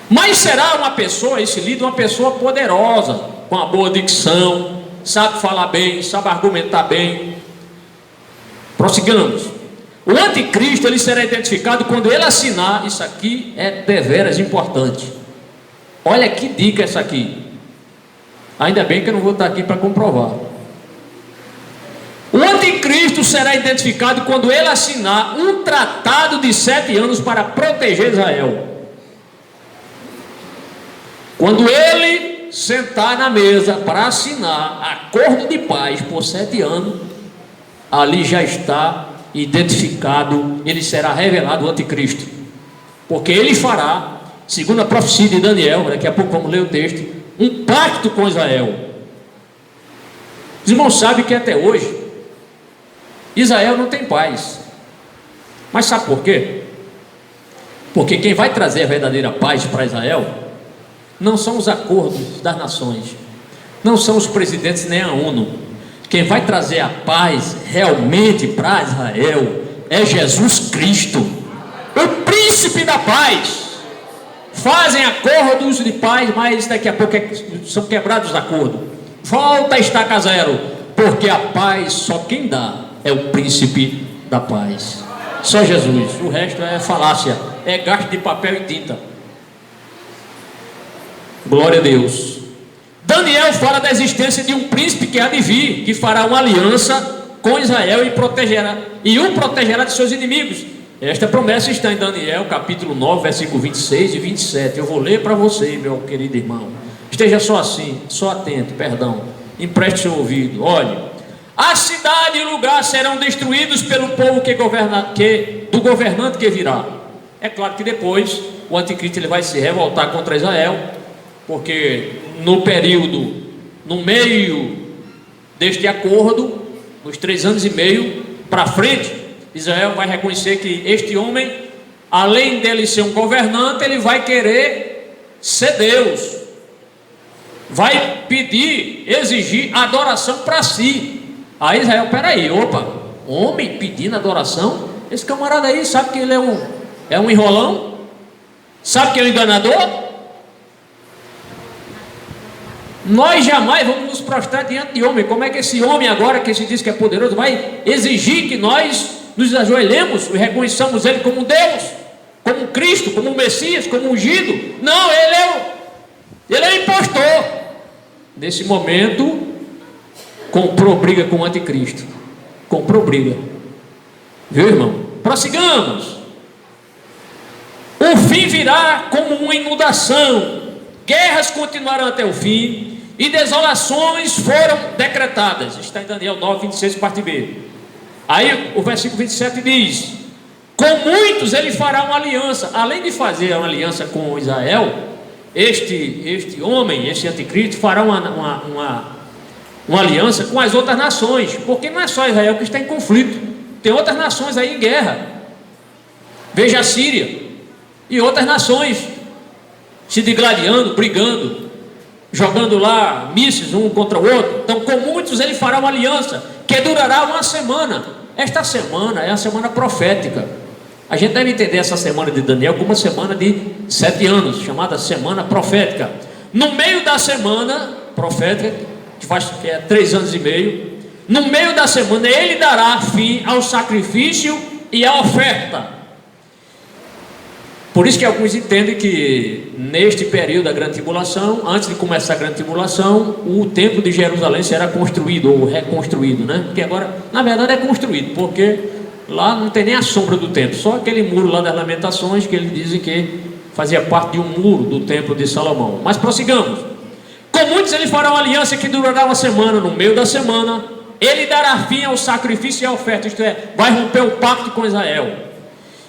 Mas será uma pessoa, esse líder, uma pessoa poderosa, com uma boa dicção, sabe falar bem, sabe argumentar bem. Prossigamos. O anticristo ele será identificado quando ele assinar. Isso aqui é deveras importante. Olha que dica essa aqui. Ainda bem que eu não vou estar aqui para comprovar. O anticristo será identificado quando ele assinar um tratado de 7 anos para proteger Israel. Quando ele sentar na mesa para assinar acordo de paz por 7 anos, ali já está identificado, ele será revelado o anticristo, porque ele fará, segundo a profecia de Daniel, daqui a pouco vamos ler o texto, um pacto com Israel. Os irmãos sabem que até hoje Israel não tem paz. Mas sabe por quê? Porque quem vai trazer a verdadeira paz para Israel não são os acordos das nações, não são os presidentes nem a ONU. Quem vai trazer a paz realmente para Israel é Jesus Cristo, o príncipe da paz. fazem acordos de paz, mas daqui a pouco são quebrados os acordos. Volta a estaca zero, porque a paz só quem dá é o príncipe da paz. Só Jesus, o resto é falácia, é gasto de papel e tinta. Glória a Deus. Daniel fala da existência de um príncipe que há de vir, que fará uma aliança com Israel e o protegerá de seus inimigos. Esta promessa está em Daniel capítulo 9, versículo 26 e 27. Eu vou ler para você, meu querido irmão. Esteja só assim, só atento, perdão. Empreste seu ouvido. Olhe, a cidade e o lugar serão destruídos pelo povo do governante que virá. É claro que depois o anticristo ele vai se revoltar contra Israel, porque no meio deste acordo, nos 3 anos e meio para frente, Israel vai reconhecer que este homem, além dele ser um governante, ele vai querer ser Deus, vai pedir, exigir adoração para si. Aí Israel, peraí, opa, homem pedindo adoração? Esse camarada aí sabe que ele é um enrolão? Sabe que é um enganador? Nós jamais vamos nos prostrar diante de homem. Como é que esse homem agora, que se diz que é poderoso, vai exigir que nós nos ajoelhemos e reconheçamos ele como Deus, como Cristo, como Messias, como ungido? Não, ele é impostor. Nesse momento, comprou briga com o anticristo. Comprou briga. Viu, irmão? Prossigamos. O fim virá como uma inundação. Guerras continuarão até o fim, e desolações foram decretadas. Está em Daniel 9, 26, parte B. Aí o versículo 27 diz: com muitos ele fará uma aliança. Além de fazer uma aliança com Israel, este homem, este anticristo, fará uma aliança com as outras nações, porque não é só Israel que está em conflito, tem outras nações aí em guerra. Veja a Síria e outras nações se digladiando, brigando, jogando lá mísseis um contra o outro. Então com muitos ele fará uma aliança que durará uma semana. Esta semana é a semana profética. A gente deve entender essa semana de Daniel como uma semana de 7 anos, chamada semana profética. No meio da semana profética, que é 3 anos e meio, no meio da semana ele dará fim ao sacrifício e à oferta. Por isso que alguns entendem que neste período da grande tribulação, antes de começar a grande tribulação, o templo de Jerusalém será construído ou reconstruído, né? Porque agora, na verdade, é construído, porque lá não tem nem a sombra do templo, só aquele muro lá das Lamentações que eles dizem que fazia parte de um muro do templo de Salomão. Mas prossigamos. Com muitos ele fará uma aliança que durará uma semana. No meio da semana ele dará fim ao sacrifício e à oferta, isto é, vai romper o pacto com Israel.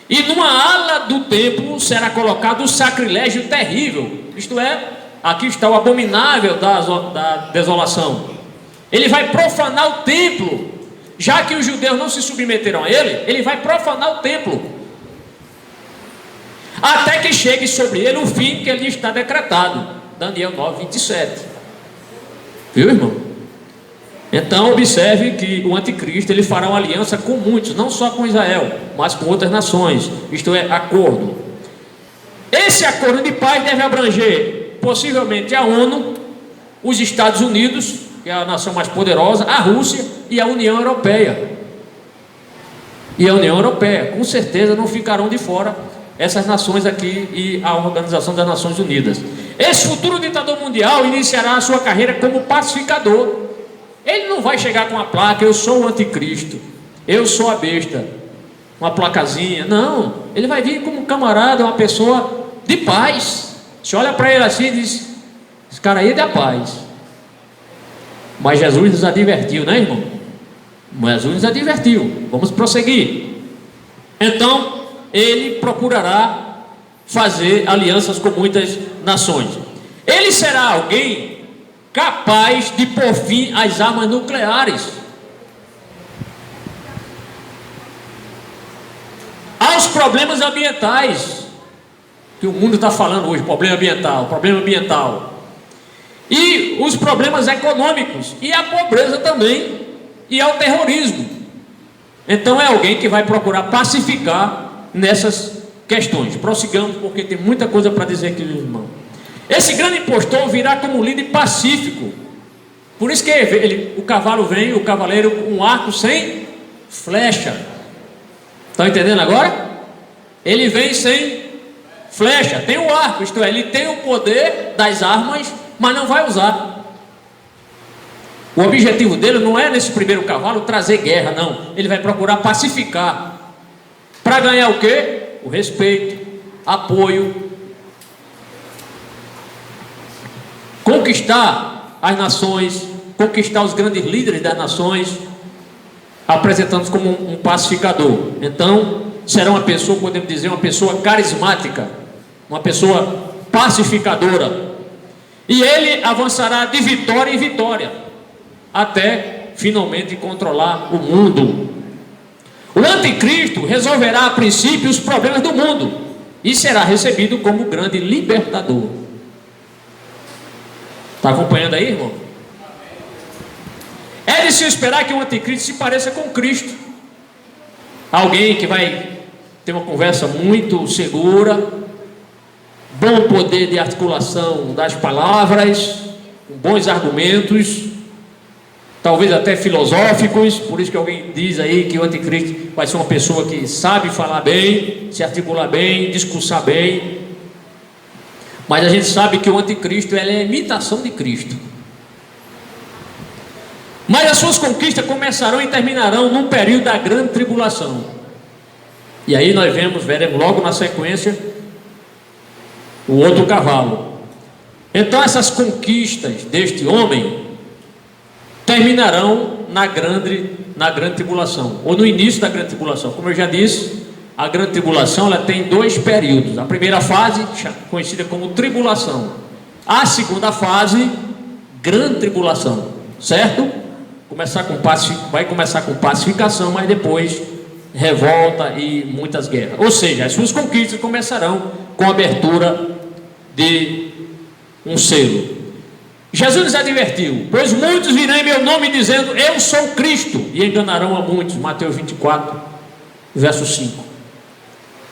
E numa ala do templo será colocado o sacrilégio terrível, isto é, aqui está o abominável da desolação. Ele vai profanar o templo, já que os judeus não se submeteram a ele vai profanar o templo, até que chegue sobre ele o fim que ele está decretado. Daniel 9, 27. Viu, irmão? Então observe que o anticristo ele fará uma aliança com muitos, não só com Israel, mas com outras nações, isto é, acordo. Esse acordo de paz deve abranger possivelmente a ONU, os Estados Unidos, que é a nação mais poderosa, a Rússia e a União Europeia. E a União Europeia, com certeza, não ficarão de fora essas nações aqui e a Organização das Nações Unidas. Esse futuro ditador mundial iniciará a sua carreira como pacificador. Ele não vai chegar com a placa, eu sou o anticristo, eu sou a besta, uma placazinha. Não, ele vai vir como um camarada, uma pessoa de paz. Você olha para ele assim e diz: esse cara aí é da paz. Mas Jesus nos advertiu, né, irmão? Jesus nos advertiu. Vamos prosseguir. Então ele procurará fazer alianças com muitas nações. Ele será alguém capaz de pôr fim às armas nucleares, aos problemas ambientais que o mundo está falando hoje, problema ambiental, e os problemas econômicos, e a pobreza também, e ao terrorismo. Então é alguém que vai procurar pacificar nessas questões. Prossigamos, porque tem muita coisa para dizer aqui, irmão. Esse grande impostor virá como líder pacífico. Por isso que o cavalo vem, o cavaleiro com um arco sem flecha. Estão entendendo agora? Ele vem sem flecha, tem o arco, isto é, ele tem o poder das armas, mas não vai usar. O objetivo dele não é, nesse primeiro cavalo, trazer guerra, não. Ele vai procurar pacificar. Para ganhar o quê? O respeito, apoio, conquistar as nações, conquistar os grandes líderes das nações, apresentando-se como um pacificador. Então, será uma pessoa, podemos dizer, uma pessoa carismática, uma pessoa pacificadora. E ele avançará de vitória em vitória, até finalmente controlar o mundo. O anticristo resolverá a princípio os problemas do mundo e será recebido como grande libertador. Está acompanhando aí, irmão? É de se esperar que o anticristo se pareça com Cristo. Alguém que vai ter uma conversa muito segura, bom poder de articulação das palavras, com bons argumentos, talvez até filosóficos. Por isso que alguém diz aí que o anticristo vai ser uma pessoa que sabe falar bem, se articular bem, discursar bem. Mas a gente sabe que o anticristo é a imitação de Cristo. Mas as suas conquistas começarão e terminarão num período da grande tribulação. E aí nós veremos logo na sequência o outro cavalo. Então essas conquistas deste homem terminarão na grande tribulação, ou no início da grande tribulação. Como eu já disse, a grande tribulação ela tem dois períodos. A primeira fase, conhecida como tribulação. A segunda fase, grande tribulação, certo? Vai começar com pacificação, mas depois revolta e muitas guerras. Ou seja, as suas conquistas começarão com a abertura de um selo. Jesus nos advertiu: pois muitos virão em meu nome dizendo eu sou Cristo, e enganarão a muitos. Mateus 24, verso 5.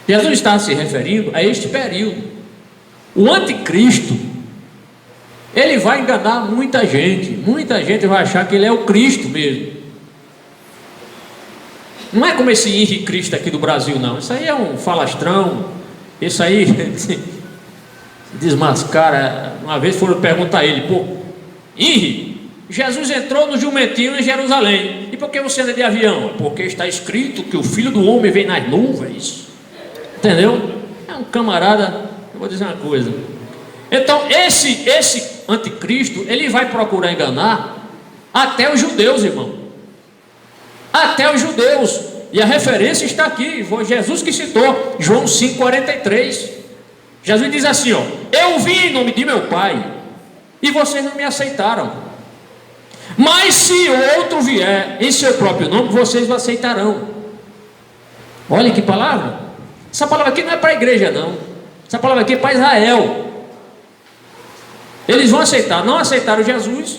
Jesus está se referindo a este período. O anticristo, ele vai enganar muita gente vai achar que ele é o Cristo mesmo. Não é como esse Henrique Cristo aqui do Brasil, não. Isso aí é um falastrão. Isso aí desmascara. Uma vez foram perguntar a ele: pô, Henrique, Jesus entrou no jumentinho em Jerusalém, e por que você anda de avião? Porque está escrito que o Filho do Homem vem nas nuvens. Entendeu? É um camarada. Eu vou dizer uma coisa. Então esse anticristo, ele vai procurar enganar até os judeus, irmão. Até os judeus. E a referência está aqui, foi Jesus que citou, João 5,43. Jesus diz assim, ó: eu vim em nome de meu Pai e vocês não me aceitaram, mas se outro vier em seu próprio nome, vocês o aceitarão. Olha que palavra. Essa palavra aqui não é para a igreja, não. Essa palavra aqui é para Israel. Eles vão aceitar. Não aceitaram Jesus,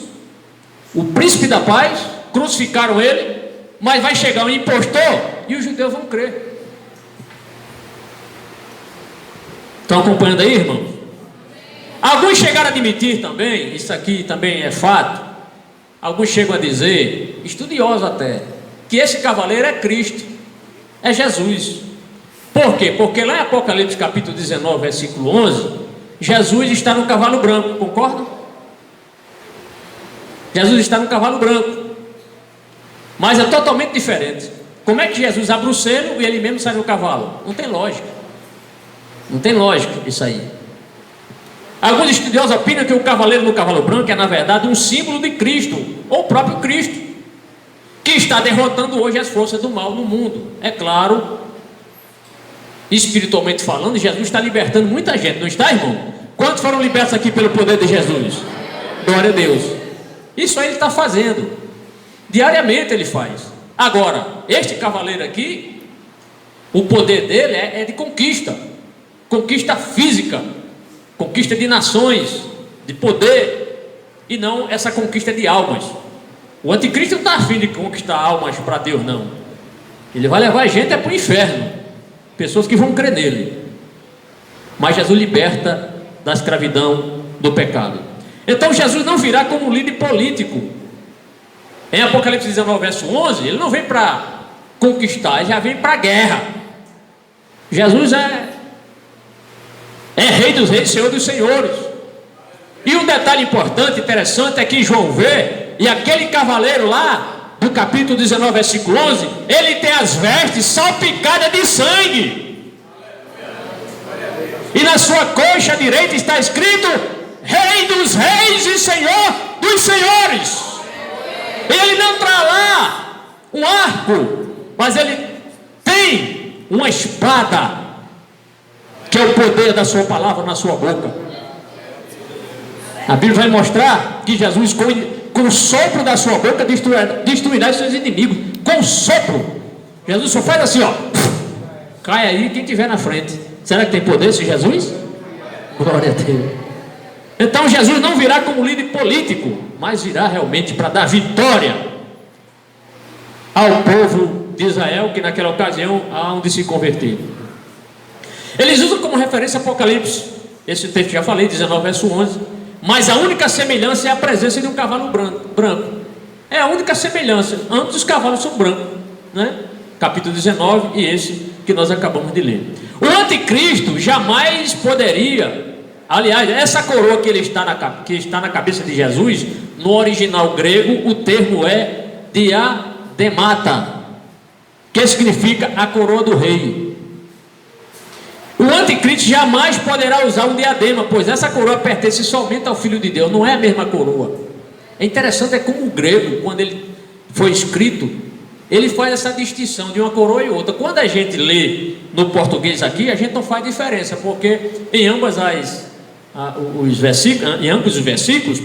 o príncipe da paz, crucificaram ele, mas vai chegar um impostor e os judeus vão crer. Estão acompanhando aí, irmão? Alguns chegaram a admitir também, isso aqui também é fato, alguns chegam a dizer, estudiosos até, que esse cavaleiro é Cristo, é Jesus. Por quê? Porque lá em Apocalipse capítulo 19, versículo 11, Jesus está no cavalo branco, concordam? Jesus está no cavalo branco, mas é totalmente diferente. Como é que Jesus abre o selo e ele mesmo sai no cavalo? Não tem lógica. Não tem lógica isso aí. Alguns estudiosos opinam que o cavaleiro no cavalo branco é na verdade um símbolo de Cristo, ou o próprio Cristo, que está derrotando hoje as forças do mal no mundo. É claro, espiritualmente falando, Jesus está libertando muita gente, não está, irmão? Quantos foram libertos aqui pelo poder de Jesus? Glória a Deus. Isso aí ele está fazendo, diariamente ele faz. Agora, este cavaleiro aqui, o poder dele é de conquista, conquista física, conquista de nações, de poder, e não essa conquista de almas. O anticristo não está afim de conquistar almas para Deus, não. Ele vai levar a gente para o inferno, pessoas que vão crer nele. mas Jesus liberta da escravidão do pecado. Então Jesus não virá como um líder político. Em Apocalipse 19, verso 11, ele não vem para conquistar, ele já vem para a guerra. Jesus é Rei dos reis, Senhor dos senhores. E um detalhe importante, interessante, é que João vê, e aquele cavaleiro lá, do capítulo 19, versículo 11, ele tem as vestes salpicadas de sangue. E na sua coxa direita está escrito: Rei dos reis e Senhor dos senhores. Ele não traz lá um arco, mas ele tem uma espada, que é o poder da sua palavra na sua boca. A Bíblia vai mostrar que Jesus, com o sopro da sua boca, destruirá os seus inimigos. Com o sopro. Jesus só faz assim, ó. Cai aí quem estiver na frente. Será que tem poder esse Jesus? Glória a Deus. Então Jesus não virá como líder político, mas virá realmente para dar vitória ao povo de Israel, que naquela ocasião há onde se converter. Eles usam como referência Apocalipse, esse texto que já falei, 19, verso 11. Mas a única semelhança é a presença de um cavalo branco. É a única semelhança. Ambos os cavalos são brancos, né? Capítulo 19 e esse que nós acabamos de ler. O anticristo jamais poderia, aliás, essa coroa que está na cabeça de Jesus, no original grego, o termo é diademata, que significa a coroa do rei. O anticristo jamais poderá usar um diadema, pois essa coroa pertence somente ao Filho de Deus, não é a mesma coroa. É interessante, é como o grego, quando ele foi escrito, ele faz essa distinção de uma coroa e outra. Quando a gente lê no português aqui, a gente não faz diferença, porque em ambos os versículos,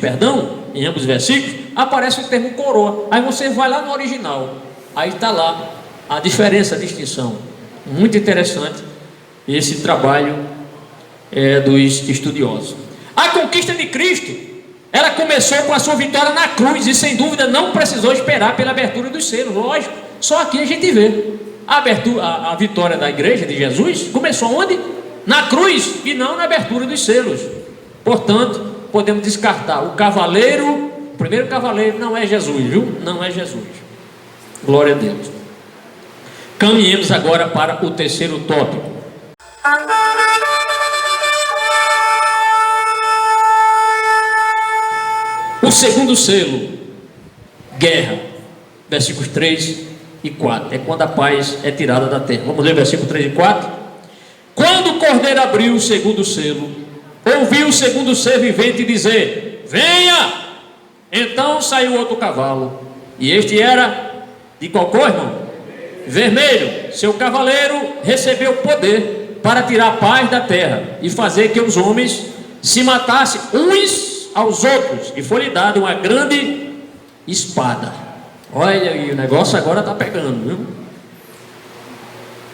aparece o termo coroa. Aí você vai lá no original, aí está lá a diferença, a distinção. Muito interessante esse trabalho dos estudiosos. A conquista de Cristo, ela começou com a sua vitória na cruz, e sem dúvida não precisou esperar pela abertura dos selos. Lógico, só aqui a gente vê a vitória da igreja de Jesus começou onde? Na cruz, e não na abertura dos selos. Portanto, podemos descartar o primeiro cavaleiro não é Jesus, viu? Não é Jesus. Glória a Deus. Caminhemos agora para o terceiro tópico. O segundo selo, guerra, versículos 3 e 4, é quando a paz é tirada da terra. Vamos ler versículo 3 e 4. Quando o cordeiro abriu o segundo selo, ouviu o segundo ser vivente dizer: venha! Então saiu outro cavalo, e este era de qual cor, irmão? Vermelho. Seu cavaleiro recebeu poder para tirar a paz da terra e fazer que os homens se matassem uns aos outros, e foi-lhe dada uma grande espada. Olha aí, o negócio agora está pegando, viu?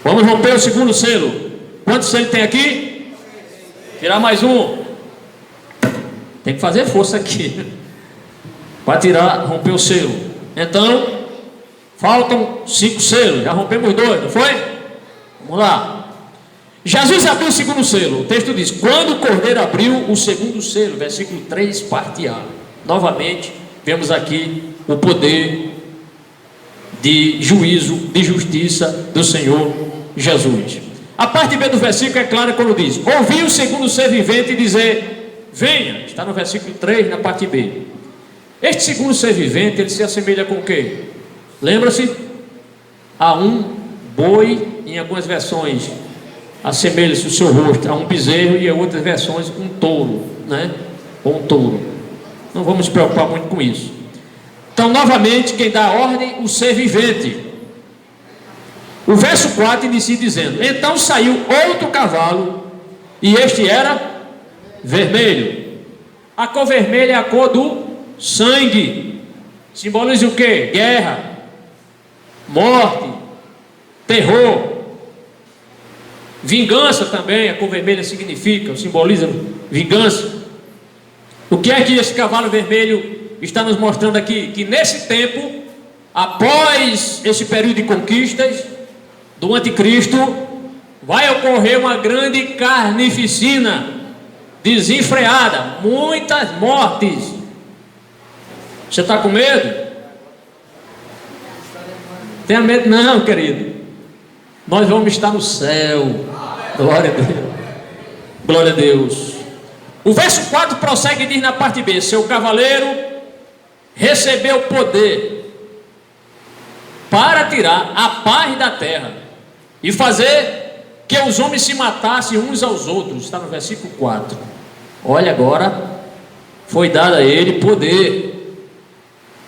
Vamos romper o segundo selo. Quantos selos tem aqui? Tirar mais um. Tem que fazer força aqui para romper o selo. Então, faltam 5 selos. Já rompemos 2, não foi? Vamos lá. Jesus abriu o segundo selo. O texto diz: quando o cordeiro abriu o segundo selo, versículo 3, parte A. Novamente, vemos aqui o poder de juízo, de justiça do Senhor Jesus. A parte B do versículo é clara quando diz: ouvi o segundo ser vivente dizer: venha. Está no versículo 3, na parte B. Este segundo ser vivente, ele se assemelha com o quê? Lembra-se? A um boi, em algumas versões assemelha-se o seu rosto a um bezerro, e em outras versões um touro, né? Ou um touro. Não vamos nos preocupar muito com isso. Então, novamente, quem dá a ordem? O ser vivente. O verso 4 inicia dizendo: então saiu outro cavalo, e este era vermelho. A cor vermelha é a cor do sangue. Simboliza o quê? Guerra, morte, terror. Vingança também, a cor vermelha significa, simboliza vingança. O que é que esse cavalo vermelho está nos mostrando aqui? Que nesse tempo, após esse período de conquistas do anticristo, vai ocorrer uma grande carnificina desenfreada, muitas mortes. Você está com medo? Tenha medo não, querido. Nós vamos estar no céu. Glória a Deus. Glória a Deus. O verso 4 prossegue e diz na parte B: seu cavaleiro recebeu poder para tirar a paz da terra e fazer que os homens se matassem uns aos outros. Está no versículo 4. Olha agora, foi dado a ele poder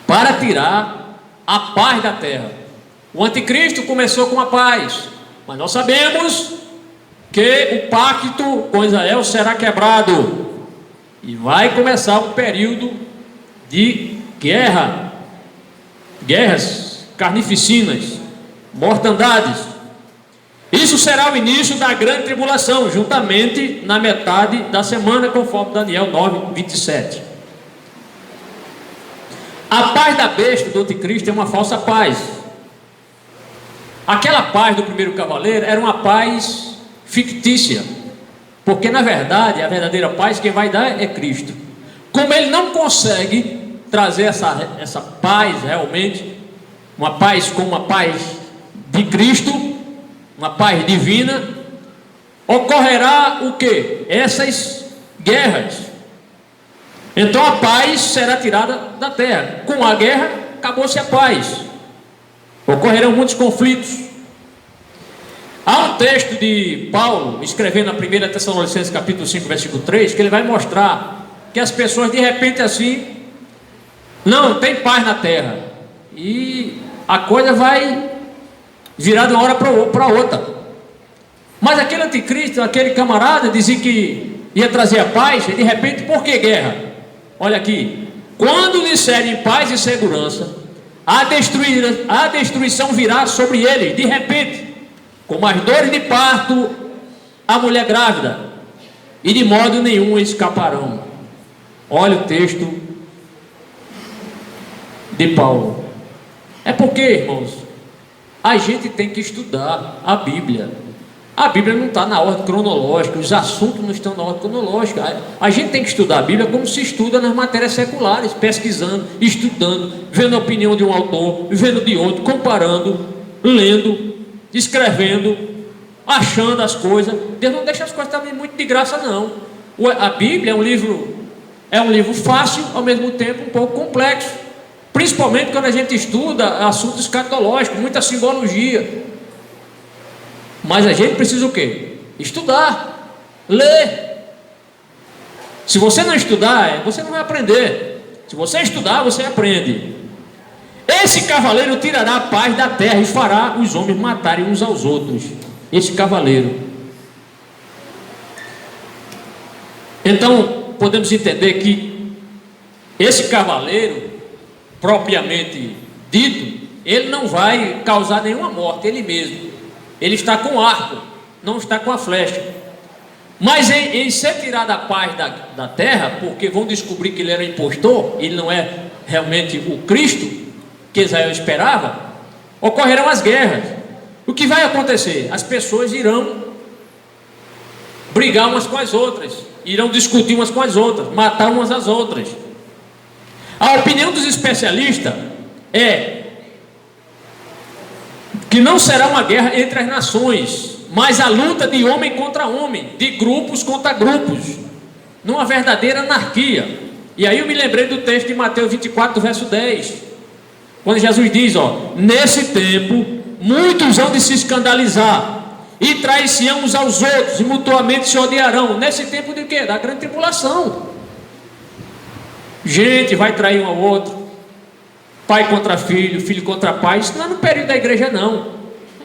para tirar a paz da terra. O anticristo começou com a paz, mas nós sabemos que o pacto com Israel será quebrado e vai começar um período de guerras carnificinas, mortandades. Isso será o início da grande tribulação, juntamente na metade da semana, conforme Daniel 9:27. A paz da besta do anticristo é uma falsa paz. Aquela paz do primeiro cavaleiro era uma paz fictícia, porque na verdade a verdadeira paz quem vai dar é Cristo. Como ele não consegue trazer essa paz realmente, uma paz como uma paz de Cristo, uma paz divina, ocorrerá o que? Essas guerras. Então a paz será tirada da terra. Com a guerra acabou-se a paz. Ocorrerão muitos conflitos. Há um texto de Paulo, escrevendo na 1 Tessalonicenses capítulo 5, versículo 3, que ele vai mostrar que as pessoas de repente assim, não tem paz na terra, e a coisa vai virar de uma hora para outra. Mas aquele anticristo, aquele camarada, dizia que ia trazer a paz, e de repente, por que guerra? Olha aqui: quando disserem paz e segurança, a destruição virá sobre ele, de repente, como as dores de parto, a mulher grávida, e de modo nenhum escaparão. Olha o texto de Paulo. É porque, irmãos, a gente tem que estudar a Bíblia. A Bíblia não está na ordem cronológica, os assuntos não estão na ordem cronológica. A gente tem que estudar a Bíblia como se estuda nas matérias seculares, pesquisando, estudando, vendo a opinião de um autor, vendo de outro, comparando, lendo, escrevendo, achando as coisas. Deus não deixa as coisas também muito de graça, não. A Bíblia é um livro fácil, ao mesmo tempo um pouco complexo, principalmente quando a gente estuda assuntos escatológicos, muita simbologia. Mas a gente precisa o quê? Estudar, ler. Se você não estudar, você não vai aprender. Se você estudar, você aprende. Esse cavaleiro tirará a paz da terra e fará os homens matarem uns aos outros. Esse cavaleiro. Então, podemos entender que esse cavaleiro, propriamente dito, ele não vai causar nenhuma morte, ele mesmo. Ele está com arco, não está com a flecha. Mas em ser tirado a paz da terra, porque vão descobrir que ele era impostor, ele não é realmente o Cristo que Israel esperava, ocorrerão as guerras. O que vai acontecer? As pessoas irão brigar umas com as outras, irão discutir umas com as outras, matar umas às outras. A opinião dos especialistas é que não será uma guerra entre as nações, mas a luta de homem contra homem, de grupos contra grupos, numa verdadeira anarquia. E aí eu me lembrei do texto de Mateus 24, verso 10, quando Jesus diz, nesse tempo, muitos hão de se escandalizar, e trair-se-ão uns aos outros, e mutuamente se odiarão. Nesse tempo de quê? Da grande tribulação. Gente vai trair um ao outro, pai contra filho, filho contra pai. Isso não é no período da igreja, não.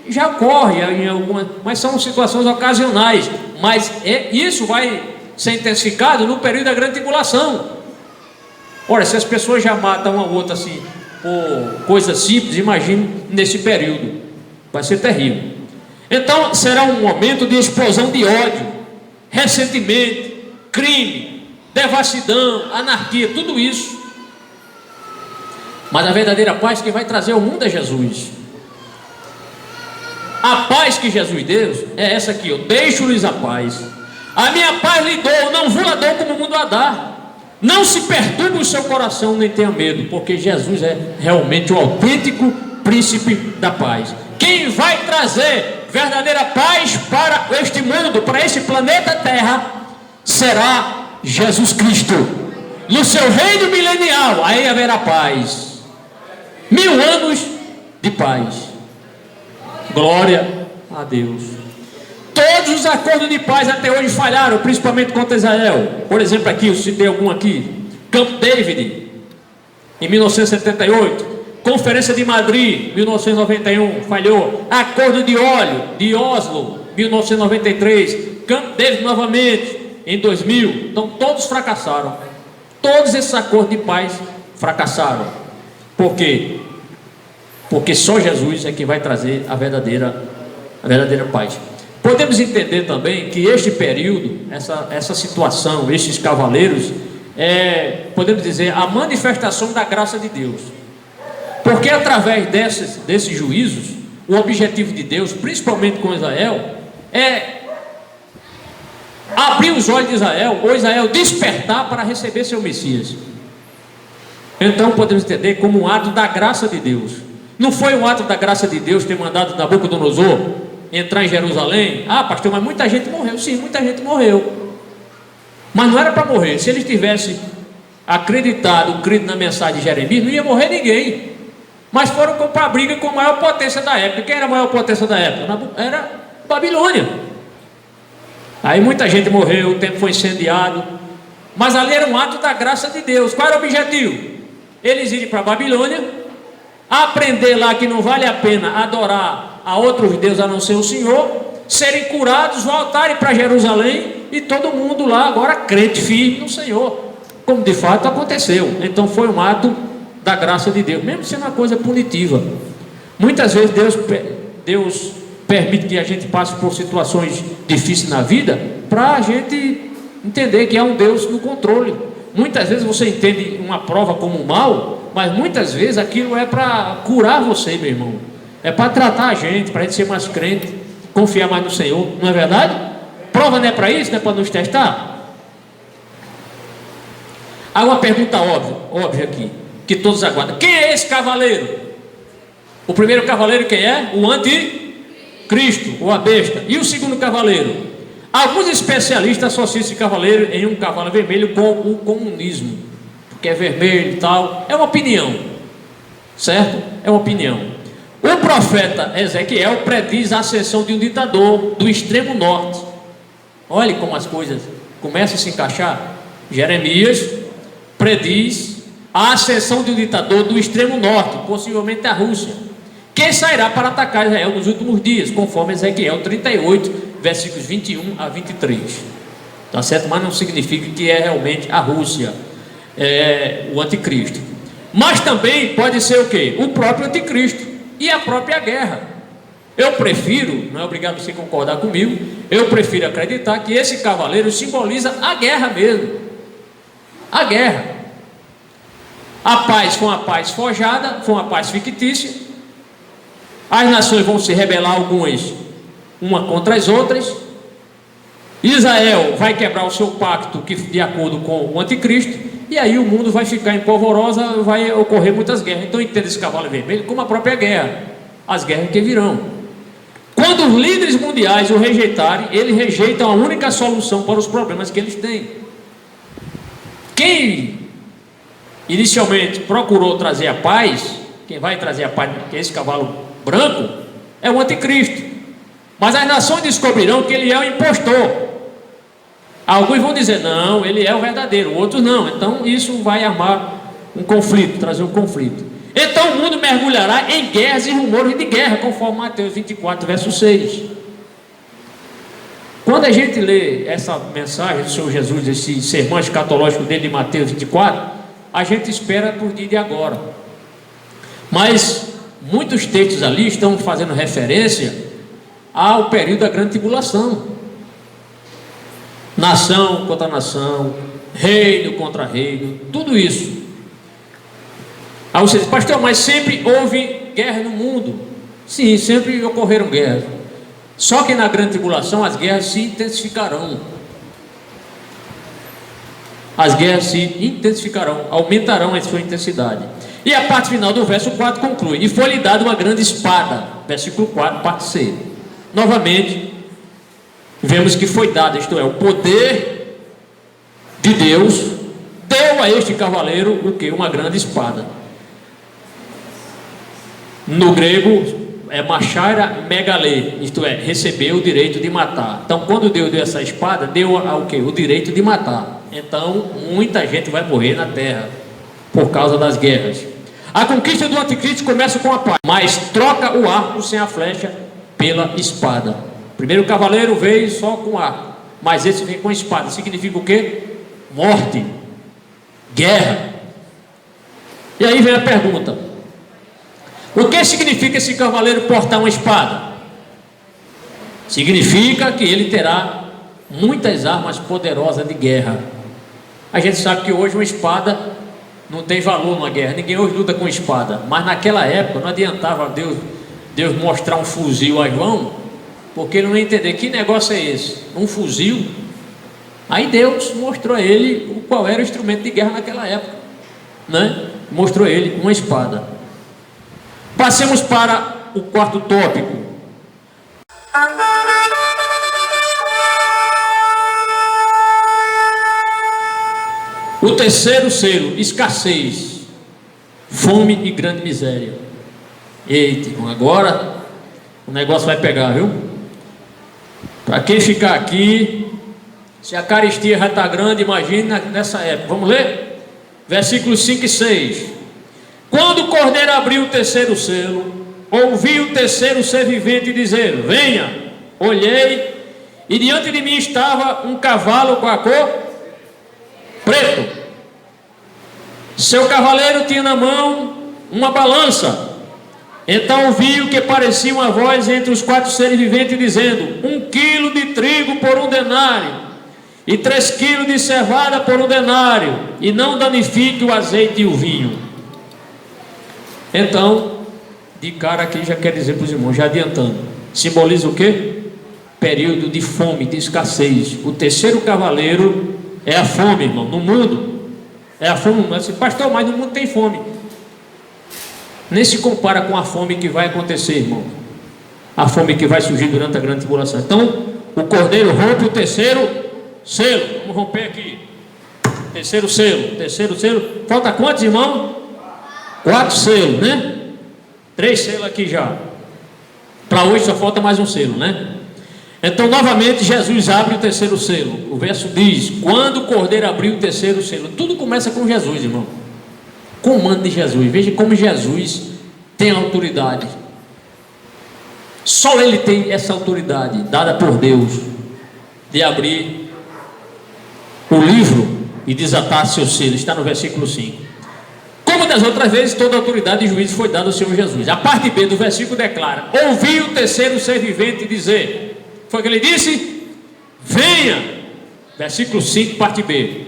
Já ocorre em algumas, mas são situações ocasionais. Mas isso vai ser intensificado no período da grande tribulação. Ora, se as pessoas já matam um ao outro assim, por coisas simples, imagine nesse período. Vai ser terrível. Então será um momento de explosão de ódio, ressentimento, crime, devassidão, anarquia, tudo isso. Mas a verdadeira paz que vai trazer ao mundo é Jesus. A paz que Jesus deu é essa aqui, ó: deixo-lhes a paz. A minha paz lhe dou, não vos a dou como o mundo a dá. Não se perturbe o seu coração, nem tenha medo, porque Jesus é realmente o autêntico príncipe da paz. Quem vai trazer verdadeira paz para este mundo, para este planeta Terra, será Jesus Cristo. No seu reino milenial, aí haverá paz. 1000 anos de paz. Glória a Deus. Todos os acordos de paz até hoje falharam, principalmente contra Israel. Por exemplo, aqui, eu citei algum aqui: Camp David, em 1978. Conferência de Madrid, 1991, falhou. Acordo de Oslo, 1993. Camp David novamente, em 2000. Então todos fracassaram. Todos esses acordos de paz fracassaram. Por quê? Porque só Jesus é que vai trazer a verdadeira paz. Podemos entender também que este período, essa situação, estes cavaleiros, podemos dizer, a manifestação da graça de Deus. Porque através desses juízos, o objetivo de Deus, principalmente com Israel, é abrir os olhos de Israel, ou Israel despertar para receber seu Messias. Então podemos entender como um ato da graça de Deus. Não foi um ato da graça de Deus ter mandado Nabucodonosor entrar em Jerusalém? Ah, pastor, mas muita gente morreu. Sim, muita gente morreu, mas não era para morrer. Se eles tivessem acreditado, crido na mensagem de Jeremias, não ia morrer ninguém. Mas foram comprar briga com a maior potência da época. Quem era a maior potência da época? Era Babilônia. Aí muita gente morreu, o templo foi incendiado, mas ali era um ato da graça de Deus. Qual era o objetivo? Eles irem para a Babilônia, aprender lá que não vale a pena adorar a outros deuses a não ser o Senhor, serem curados, voltarem para Jerusalém, e todo mundo lá agora crente firme no Senhor, como de fato aconteceu. Então foi um ato da graça de Deus, mesmo sendo uma coisa punitiva. Muitas vezes Deus permite que a gente passe por situações difíceis na vida, para a gente entender que há um Deus no controle. Muitas vezes você entende uma prova como um mal, mas muitas vezes aquilo é para curar você, meu irmão. É para tratar a gente, para a gente ser mais crente, confiar mais no Senhor, não é verdade? Prova não é para isso, não é para nos testar? Há uma pergunta óbvia aqui, que todos aguardam: quem é esse cavaleiro? O primeiro cavaleiro quem é? O anticristo, ou a besta. E o segundo cavaleiro? Alguns especialistas associam esse cavaleiro em um cavalo vermelho com o comunismo, porque é vermelho e tal. É uma opinião, certo? É uma opinião. O profeta Ezequiel prediz a ascensão de um ditador do extremo norte. Olhe como as coisas começam a se encaixar. Jeremias prediz a ascensão de um ditador do extremo norte, possivelmente a Rússia, que sairá para atacar Israel nos últimos dias, conforme Ezequiel 38, versículos 21 a 23. Tá certo? Mas não significa que é realmente a Rússia, o anticristo. Mas também pode ser o quê? O próprio anticristo e a própria guerra. Eu prefiro, não é obrigado você concordar comigo, eu prefiro acreditar que esse cavaleiro simboliza a guerra mesmo. A guerra. A paz foi uma paz forjada, foi uma paz fictícia. As nações vão se rebelar, algumas uma contra as outras. Israel vai quebrar o seu pacto, que de acordo com o anticristo, e aí o mundo vai ficar em polvorosa, vai ocorrer muitas guerras. Então entenda esse cavalo vermelho como a própria guerra, as guerras que virão. Quando os líderes mundiais o rejeitarem, eles rejeitam a única solução para os problemas que eles têm. Quem inicialmente procurou trazer a paz, quem vai trazer a paz, que é esse cavalo branco, é o anticristo. Mas as nações descobrirão que ele é o impostor. Alguns vão dizer: não, ele é o verdadeiro, outros não. Então isso vai armar um conflito, trazer um conflito. Então o mundo mergulhará em guerras e rumores de guerra, conforme Mateus 24, verso 6. Quando a gente lê essa mensagem do Senhor Jesus, esse sermão escatológico dele de Mateus 24, a gente espera por dia de agora. Mas muitos textos ali estão fazendo referência ao período da grande tribulação. Nação contra nação, reino contra reino, tudo isso. Aí você diz: pastor, mas sempre houve guerra no mundo. Sim, sempre ocorreram guerras. Só que na grande tribulação as guerras se intensificarão. As guerras se intensificarão, aumentarão a sua intensidade. E a parte final do verso 4 conclui: e foi-lhe dada uma grande espada. Versículo 4, parte C. Novamente, vemos que foi dado, isto é, o poder de Deus deu a este cavaleiro o que? Uma grande espada. No grego é machaira megalê, isto é, recebeu o direito de matar. Então, quando Deus deu essa espada, deu o que? O direito de matar. Então, muita gente vai morrer na terra por causa das guerras. A conquista do anticristo começa com a paz, mas troca o arco sem a flecha pela espada. O primeiro cavaleiro veio só com arco, mas esse vem com espada. Significa o quê? Morte, guerra. E aí vem a pergunta: o que significa esse cavaleiro portar uma espada? Significa que ele terá muitas armas poderosas de guerra. A gente sabe que hoje uma espada não tem valor numa guerra. Ninguém hoje luta com espada. Mas naquela época não adiantava Deus mostrar um fuzil a João, porque ele não ia entender que negócio é esse, um fuzil. Aí Deus mostrou a ele qual era o instrumento de guerra naquela época, né? Mostrou a ele uma espada. Passemos para o quarto tópico. O terceiro selo: escassez, fome e grande miséria. Eita, agora o negócio vai pegar, viu? Para quem ficar aqui, se a carestia já está grande, imagine nessa época. Vamos ler? Versículos 5 e 6. Quando o cordeiro abriu o terceiro selo, ouvi o terceiro ser vivente dizer: venha. Olhei, e diante de mim estava um cavalo com a cor preto. Seu cavaleiro tinha na mão uma balança. Então ouvi o que parecia uma voz entre os quatro seres viventes dizendo: 1 quilo de trigo por 1 denário, e 3 quilos de cevada por 1 denário, e não danifique o azeite e o vinho. Então, de cara aqui já quer dizer para os irmãos, já adiantando, simboliza o quê? Período de fome, de escassez. O terceiro cavaleiro é a fome, irmão, no mundo. É a fome, mas pastor, mas no mundo tem fome. Nem se compara com a fome que vai acontecer, irmão. A fome que vai surgir durante a grande tribulação. Então, o cordeiro rompe o terceiro selo. Vamos romper aqui. Terceiro selo. Falta quantos, irmão? 4 selos, né? 3 selos aqui já. Para hoje só falta mais um selo, né? Então, novamente, Jesus abre o terceiro selo. O verso diz: quando o cordeiro abriu o terceiro selo. Tudo começa com Jesus, irmão. Comando de Jesus. Veja como Jesus tem autoridade. Só ele tem essa autoridade dada por Deus de abrir o livro e desatar seus selos. Está no versículo 5. Como das outras vezes, toda a autoridade e juízo foi dada ao Senhor Jesus. A parte B do versículo declara: ouvi o terceiro ser vivente dizer. Foi o que ele disse: venha. Versículo 5, parte B.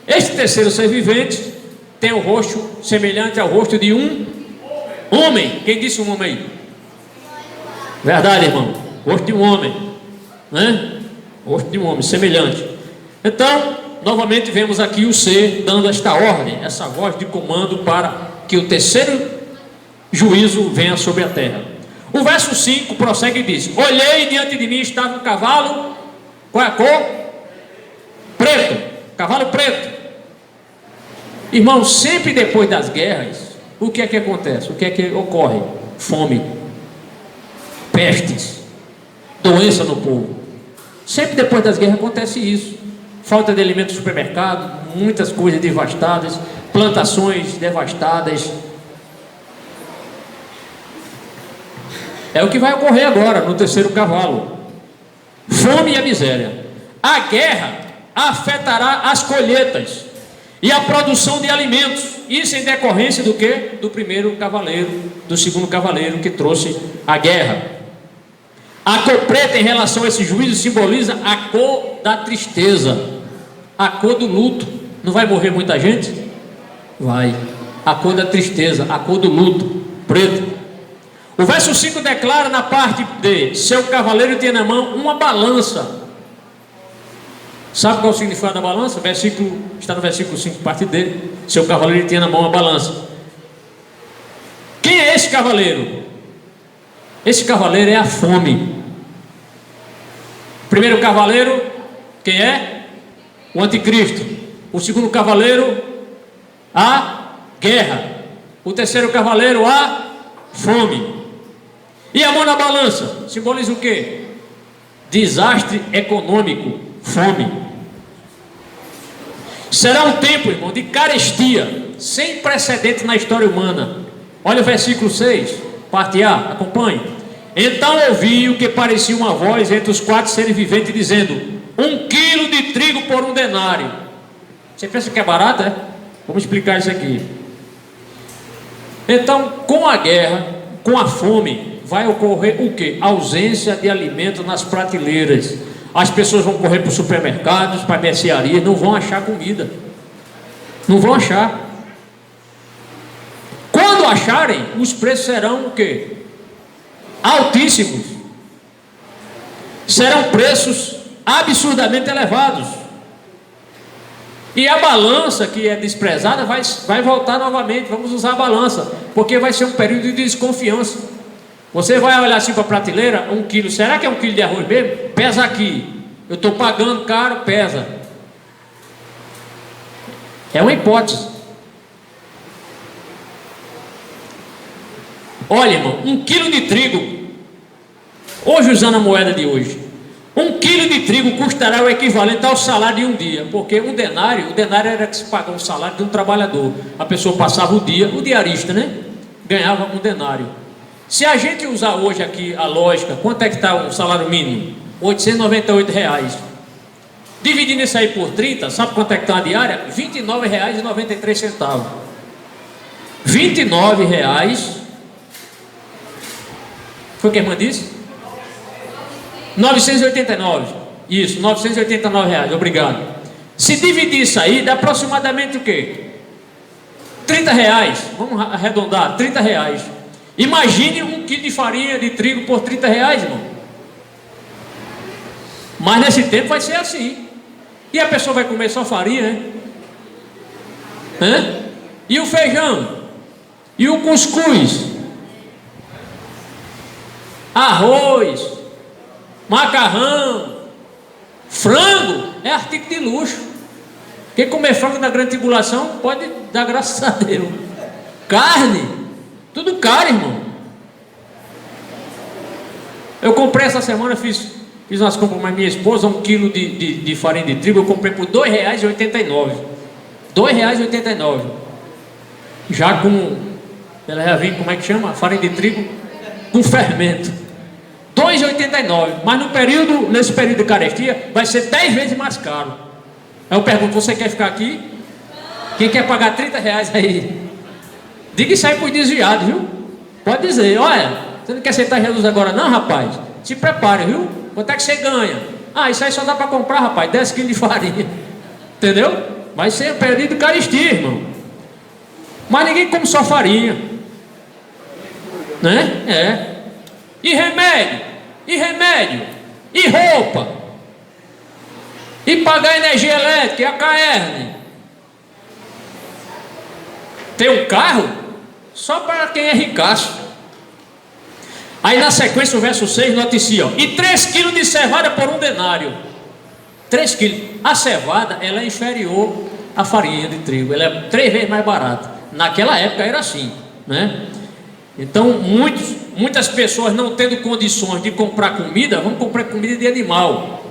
Este terceiro ser vivente tem o rosto semelhante ao rosto de um homem. Quem disse um homem aí? Verdade, irmão. Rosto de um homem, né? Rosto de um homem, semelhante. Então, novamente vemos aqui o ser dando esta ordem, essa voz de comando para que o terceiro juízo venha sobre a terra. O verso 5 prossegue e diz: olhei e diante de mim estava um cavalo. Qual é a cor? Preto. Cavalo preto. Irmão, sempre depois das guerras, o que é que acontece? O que é que ocorre? Fome, pestes, doença no povo. Sempre depois das guerras acontece isso. Falta de alimento no supermercado, muitas coisas devastadas, plantações devastadas. É o que vai ocorrer agora no terceiro cavalo. Fome e a miséria. A guerra afetará as colheitas e a produção de alimentos. Isso em decorrência do quê? Do primeiro cavaleiro, do segundo cavaleiro que trouxe a guerra. A cor preta em relação a esse juízo simboliza a cor da tristeza, a cor do luto. Não vai morrer muita gente? Vai. A cor da tristeza, a cor do luto, preto. O verso 5 declara na parte D: seu cavaleiro tinha na mão uma balança. Sabe qual é o significado da balança? Está no versículo 5, parte D. Seu cavaleiro tinha na mão uma balança. Quem é esse cavaleiro? Esse cavaleiro é a fome. O primeiro cavaleiro, quem é? O anticristo. O segundo cavaleiro, a guerra. O terceiro cavaleiro, a fome. E a mão na balança simboliza o quê? Desastre econômico, fome. Será um tempo, irmão, de carestia sem precedente na história humana. Olha o versículo 6, parte A, acompanhe. Então ouvi o que parecia uma voz entre os 4 seres viventes, dizendo: 1 quilo de trigo por 1 denário. Você pensa que é barato, é? Vamos explicar isso aqui. Então, com a guerra, com a fome, vai ocorrer o quê? Ausência de alimento nas prateleiras. As pessoas vão correr para os supermercados, para a mercearia, não vão achar comida. Não vão achar. Quando acharem, os preços serão o quê? Altíssimos. Serão preços absurdamente elevados. E a balança que é desprezada vai voltar novamente. Vamos usar a balança, porque vai ser um período de desconfiança. Você vai olhar assim para a prateleira, 1 quilo, será que é 1 quilo de arroz mesmo? Pesa aqui, eu estou pagando caro, pesa. É uma hipótese. Olha, irmão, 1 quilo de trigo, hoje usando a moeda de hoje, 1 quilo de trigo custará o equivalente ao salário de um dia, porque o denário era que se pagava o salário de um trabalhador. A pessoa passava o dia, o diarista, né? Ganhava um denário. Se a gente usar hoje aqui a lógica, quanto é que está o salário mínimo? R$898. Dividindo isso aí por 30, sabe quanto é que está a diária? R$29,93. R$29. Foi o que a irmã disse? 989. Isso, R$989. Obrigado. Se dividir isso aí, dá aproximadamente o quê? R$30. Vamos arredondar, R$30. Imagine 1 quilo de farinha de trigo por R$30, irmão. Mas nesse tempo vai ser assim. E a pessoa vai comer só farinha, né? Hã? E o feijão? E o cuscuz? Arroz? Macarrão? Frango? É artigo de luxo. Quem comer frango na grande tribulação pode dar graças a Deus. Carne? Tudo caro, irmão. Eu comprei essa semana, fiz umas compras para minha esposa, 1 quilo de farinha de trigo, eu comprei por R$2,89. R$2,89. Já com, ela já vem, como é que chama? Farinha de trigo com fermento. R$2,89. Mas nesse período de carestia, vai ser 10 vezes mais caro. Aí eu pergunto, você quer ficar aqui? Quem quer pagar R$30 aí? Diga isso aí para os desviados, viu? Pode dizer, olha, você não quer aceitar Jesus agora não, rapaz? Se prepare, viu? Quanto é que você ganha? Ah, isso aí só dá para comprar, rapaz, 10 quilos de farinha. Entendeu? Vai ser um período de carestia, irmão. Mas ninguém come só farinha. Né? É. E remédio? E remédio? E roupa? E pagar energia elétrica? E a carne? Ter um carro? Só para quem é ricaço. Aí na sequência o verso 6 noticia, ó, e 3 quilos de cevada por 1 denário. 3 quilos. A cevada, ela é inferior à farinha de trigo. Ela é 3 vezes mais barata. Naquela época era assim, né? Então muitas pessoas não tendo condições de comprar comida, vão comprar comida de animal.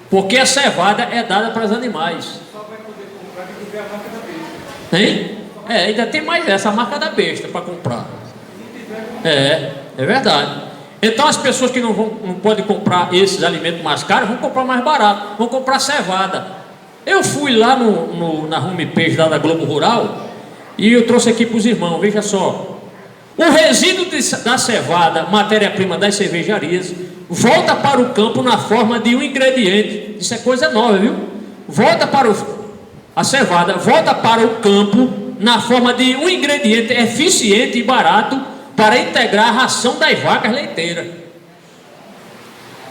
Porque a cevada é dada para os animais. Só vai poder comprar que tiver a marca da besta. Hein? É, ainda tem mais essa marca da besta para comprar. É verdade. Então as pessoas que não podem comprar esses alimentos mais caros, vão comprar mais barato, vão comprar cevada. Eu fui lá na homepage lá da Globo Rural e eu trouxe aqui para os irmãos, veja só. O resíduo da cevada, matéria-prima das cervejarias, volta para o campo na forma de um ingrediente. Isso é coisa nova, viu? A cevada volta para o campo na forma de um ingrediente eficiente e barato para integrar a ração das vacas leiteiras.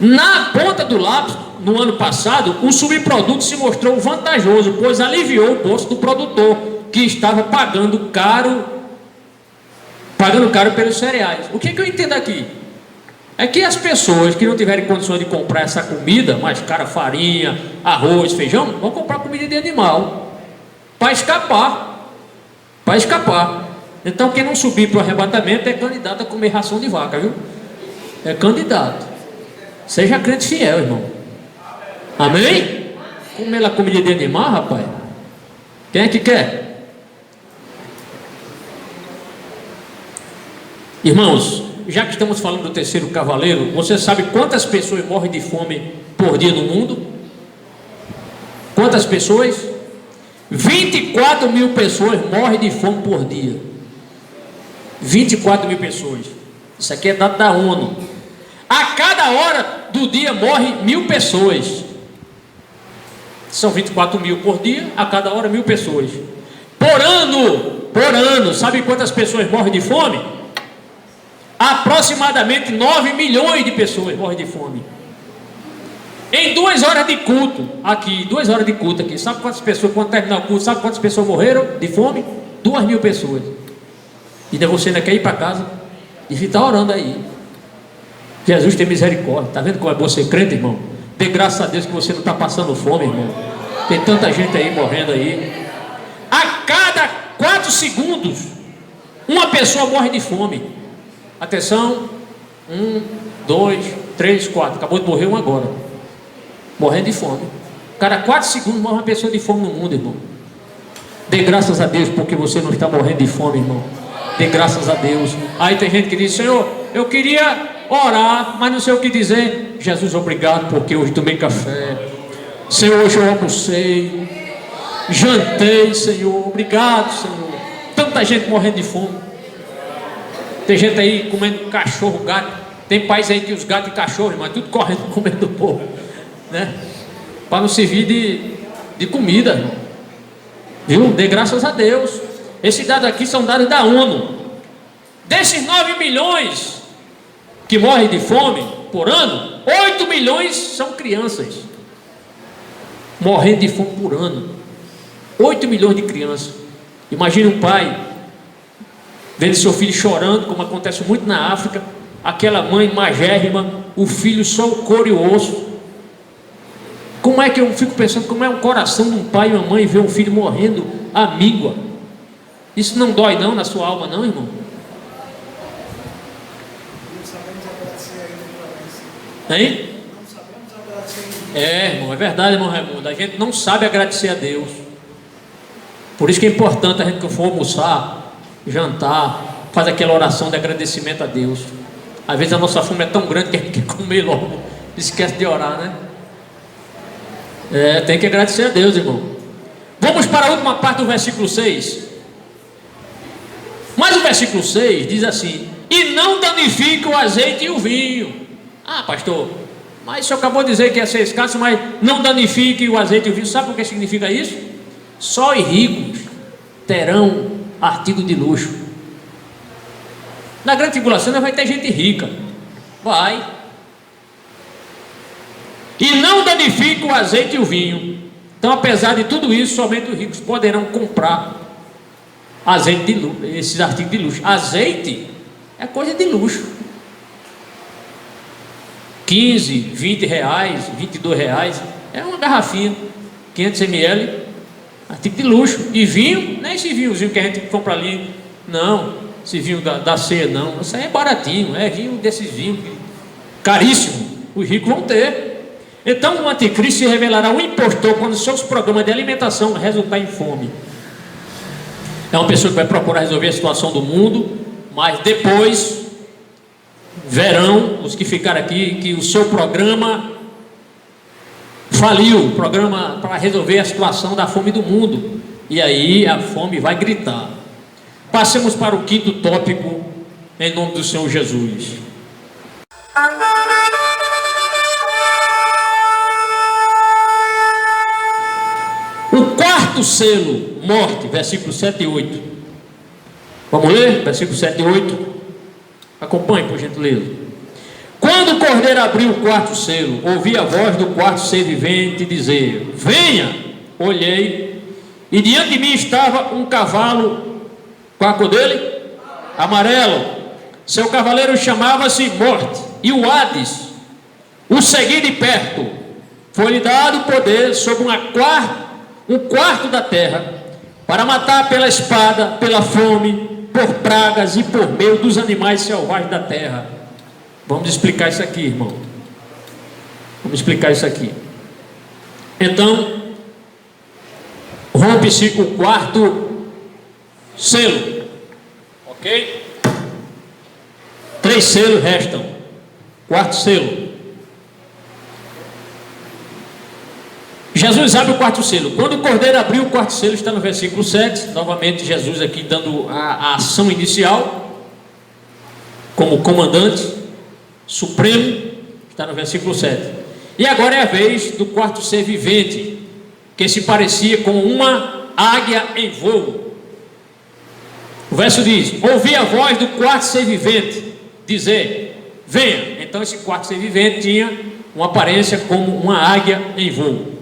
Na ponta do lápis, no ano passado, o subproduto se mostrou vantajoso, pois aliviou o bolso do produtor, que estava pagando caro pelos cereais. O que eu entendo aqui? É que as pessoas que não tiverem condições de comprar essa comida mais cara, farinha, arroz, feijão, vão comprar comida de animal para escapar. Então quem não subir para o arrebatamento é candidato a comer ração de vaca, viu? É candidato. Seja crente fiel, irmão. Amém? Comer lá comida de animal, rapaz. Quem é que quer? Irmãos, já que estamos falando do terceiro cavaleiro, você sabe quantas pessoas morrem de fome por dia no mundo? Quantas pessoas? 24 mil pessoas morrem de fome por dia. 24 mil pessoas. Isso aqui é dado da ONU. A cada hora do dia morre 1.000 pessoas. São 24 mil por dia, a cada hora 1.000 pessoas. Por ano, sabe quantas pessoas morrem de fome? Aproximadamente 9 milhões de pessoas morrem de fome. Em 2 horas de culto aqui, 2 horas de culto aqui, sabe quantas pessoas, quando terminar o culto, sabe quantas pessoas morreram de fome? 2.000 pessoas. E daí você ainda quer ir para casa e ficar orando aí. Jesus tem misericórdia. Está vendo como é bom ser crente, irmão? Dê graças a Deus que você não está passando fome, irmão. Tem tanta gente aí morrendo aí. A cada 4 segundos, uma pessoa morre de fome. Atenção, 1, 2, 3, 4. Acabou de morrer um agora, morrendo de fome. Cada 4 segundos morre uma pessoa de fome no mundo, irmão. Dê graças a Deus porque você não está morrendo de fome, irmão. Dê graças a Deus. Aí tem gente que diz: Senhor, eu queria orar, mas não sei o que dizer. Jesus, obrigado porque hoje tomei café. Senhor, hoje eu almocei, jantei, Senhor. Obrigado, Senhor. Tanta gente morrendo de fome. Tem gente aí comendo cachorro, gato. Tem país aí que os gatos e cachorros, mas tudo correndo comendo o povo, né? Para não servir de comida, irmão. Viu? Dê graças a Deus. Esses dados aqui são dados da ONU. Desses 9 milhões que morrem de fome por ano, 8 milhões são crianças morrendo de fome por ano. 8 milhões de crianças. Imagine um pai vendo seu filho chorando, como acontece muito na África, aquela mãe magérrima, o filho só o couro e o osso. Como é que eu fico pensando, como é o coração de um pai e uma mãe ver um filho morrendo à míngua? Isso não dói não na sua alma não, irmão? Hein? É, irmão, é verdade, irmão Raimundo. A gente não sabe agradecer a Deus. Por isso que é importante a gente, que for almoçar, jantar, faz aquela oração de agradecimento a Deus. Às vezes a nossa fome é tão grande que a gente quer comer logo, esquece de orar, né? Tem que agradecer a Deus, irmão. Vamos para a última parte do versículo 6. Mas o versículo 6 diz assim: e não danifique o azeite e o vinho. Ah, pastor, mas o senhor acabou de dizer que ia ser escasso, mas não danifique o azeite e o vinho. Sabe o que significa isso? Só os ricos terão artigo de luxo. Na grande tribulação vai ter gente rica. Vai. E não danifique o azeite e o vinho. Então, apesar de tudo isso, somente os ricos poderão comprar azeite de luxo, esses artigos de luxo. Azeite é coisa de luxo. 15, 20 reais, 22 reais. É uma garrafinha, 500 ml, artigo de luxo. E vinho, não é esse vinhozinho que a gente compra ali. Não, esse vinho da ceia não. Isso aí é baratinho, é vinho desses vinhos caríssimo. Os ricos vão ter. Então o anticristo se revelará um impostor quando seus programas de alimentação resultar em fome. É uma pessoa que vai procurar resolver a situação do mundo, mas depois verão os que ficaram aqui que o seu programa faliu, o programa para resolver a situação da fome do mundo, e aí a fome vai gritar. Passemos para o quinto tópico, em nome do Senhor Jesus. O quarto selo, morte, versículos 7 e 8. Vamos ler? Versículos 7 e 8. Acompanhe, por gentileza. Quando o cordeiro abriu o quarto selo, ouvi a voz do quarto ser vivente dizer: venha! Olhei, e diante de mim estava um cavalo. Qual a cor dele? Amarelo. Seu cavaleiro chamava-se Morte, e o Hades o segui de perto. Foi-lhe dado poder sobre um quarto da terra, para matar pela espada, pela fome, por pragas e por meio dos animais selvagens da terra. Vamos explicar isso aqui, irmão. Vamos explicar isso aqui. Então, rompe-se o quarto selo. Ok? 3 selos restam. Quarto selo. Jesus abre o quarto selo. Quando o cordeiro abriu o quarto selo, está no versículo 7. Novamente Jesus aqui dando a ação inicial, como comandante supremo, está no versículo 7. E agora é a vez do quarto ser vivente, que se parecia com uma águia em voo. O verso diz: ouvi a voz do quarto ser vivente dizer: venha. Então esse quarto ser vivente tinha uma aparência como uma águia em voo.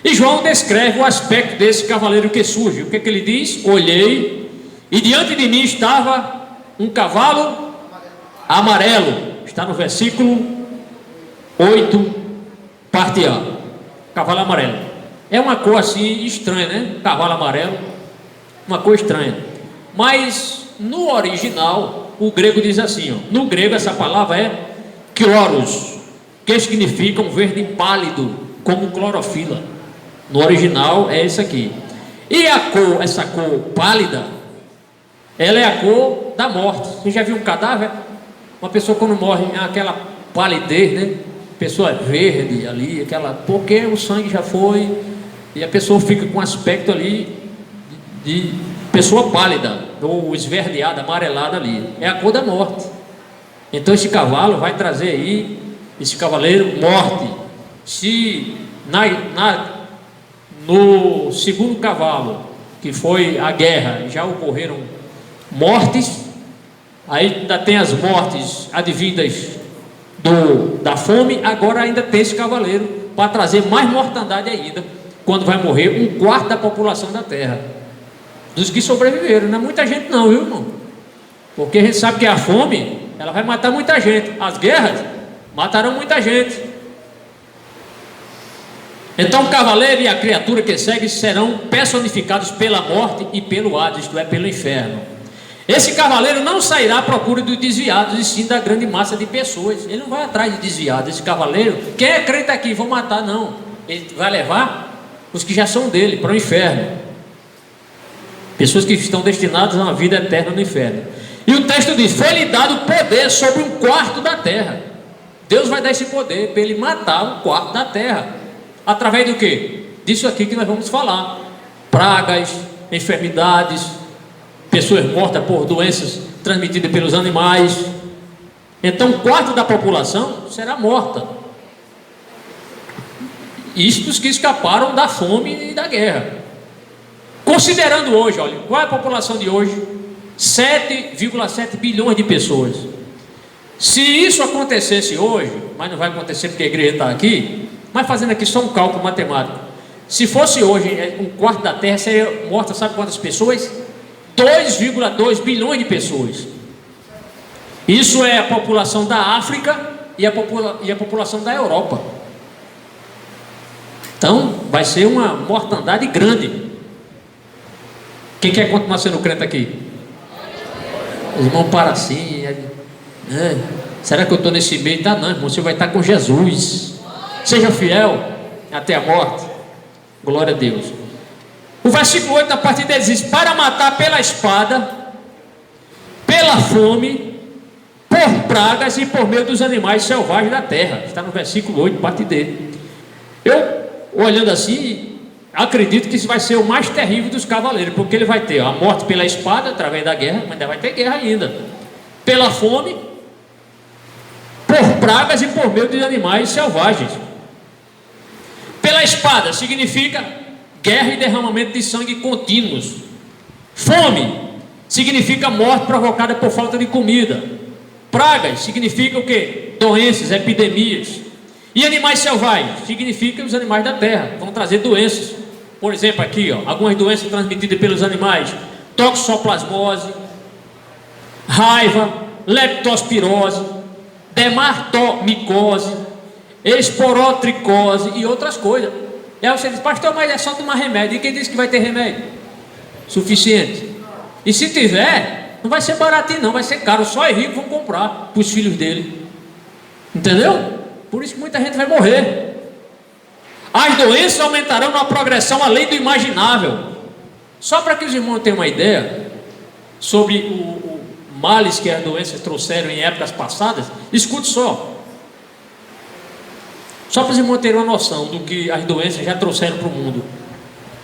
E João descreve o aspecto desse cavaleiro que surge. O que ele diz? Olhei, e diante de mim estava um cavalo amarelo. Está no versículo 8, parte A. Cavalo amarelo. É uma cor assim estranha, né? Cavalo amarelo, uma cor estranha. Mas no original, o grego diz assim, ó. No grego essa palavra é chloros, que significa um verde pálido, como clorofila. No original é isso aqui. E a cor, essa cor pálida, ela é a cor da morte. Você já viu um cadáver? Uma pessoa quando morre, é aquela palidez, né? Pessoa verde ali, aquela, porque o sangue já foi, e a pessoa fica com aspecto ali de pessoa pálida, ou esverdeada, amarelada ali. É a cor da morte. Então esse cavalo vai trazer aí, esse cavaleiro, morte. Se no segundo cavalo, que foi a guerra, já ocorreram mortes, aí ainda tem as mortes advindas da fome, agora ainda tem esse cavaleiro para trazer mais mortandade ainda, quando vai morrer um quarto da população da terra, dos que sobreviveram. Não é muita gente não, viu, irmão? Porque a gente sabe que a fome, ela vai matar muita gente. As guerras matarão muita gente. Então o cavaleiro e a criatura que segue serão personificados pela morte e pelo Hades, isto é, pelo inferno. Esse cavaleiro não sairá à procura dos desviados, e sim da grande massa de pessoas. Ele não vai atrás de desviados. Esse cavaleiro, quem é crente aqui, vou matar, não. Ele vai levar os que já são dele para o inferno. Pessoas que estão destinadas a uma vida eterna no inferno. E o texto diz: foi-lhe dado poder sobre um quarto da terra. Deus vai dar esse poder para ele matar um quarto da terra. Através do quê? Disso aqui que nós vamos falar: pragas, enfermidades, pessoas mortas por doenças transmitidas pelos animais. Então, um quarto da população será morta. Isto os que escaparam da fome e da guerra. Considerando hoje, olha, qual é a população de hoje? 7,7 bilhões de pessoas. Se isso acontecesse hoje, mas não vai acontecer porque a igreja está aqui, mas fazendo aqui só um cálculo matemático, se fosse hoje um quarto da terra, seria morta, sabe quantas pessoas? 2,2 bilhões de pessoas. Isso é a população da África e a população da Europa. Então vai ser uma mortandade grande. Quem quer continuar sendo crente aqui? Os irmãos param assim, será que eu estou nesse meio? Tá, não, irmão, você vai estar com Jesus. Seja fiel até a morte. Glória a Deus. O versículo 8, a partir dele diz: para matar pela espada, pela fome, por pragas e por meio dos animais selvagens da terra. Está no versículo 8, parte dele. Eu, olhando assim, acredito que isso vai ser o mais terrível dos cavaleiros, porque ele vai ter a morte pela espada, através da guerra, mas ainda vai ter guerra ainda. Pela fome, por pragas e por meio dos animais selvagens. Pela espada significa guerra e derramamento de sangue contínuos. Fome significa morte provocada por falta de comida. Pragas significa o quê? Doenças, epidemias. E animais selvagens significa os animais da terra, vão trazer doenças. Por exemplo, aqui, ó, algumas doenças transmitidas pelos animais: toxoplasmose, raiva, leptospirose, dermatomicose, esporotricose e outras coisas. E aí você diz: pastor, mas é só tomar remédio. E quem disse que vai ter remédio suficiente? E se tiver, não vai ser baratinho não, vai ser caro. Só os ricos vão comprar para os filhos dele. Entendeu? Por isso que muita gente vai morrer. As doenças aumentarão numa progressão além do imaginável. Só para que os irmãos tenham uma ideia sobre o males que as doenças trouxeram em épocas passadas, escute só. Só para os irmãos terem uma noção do que as doenças já trouxeram para o mundo.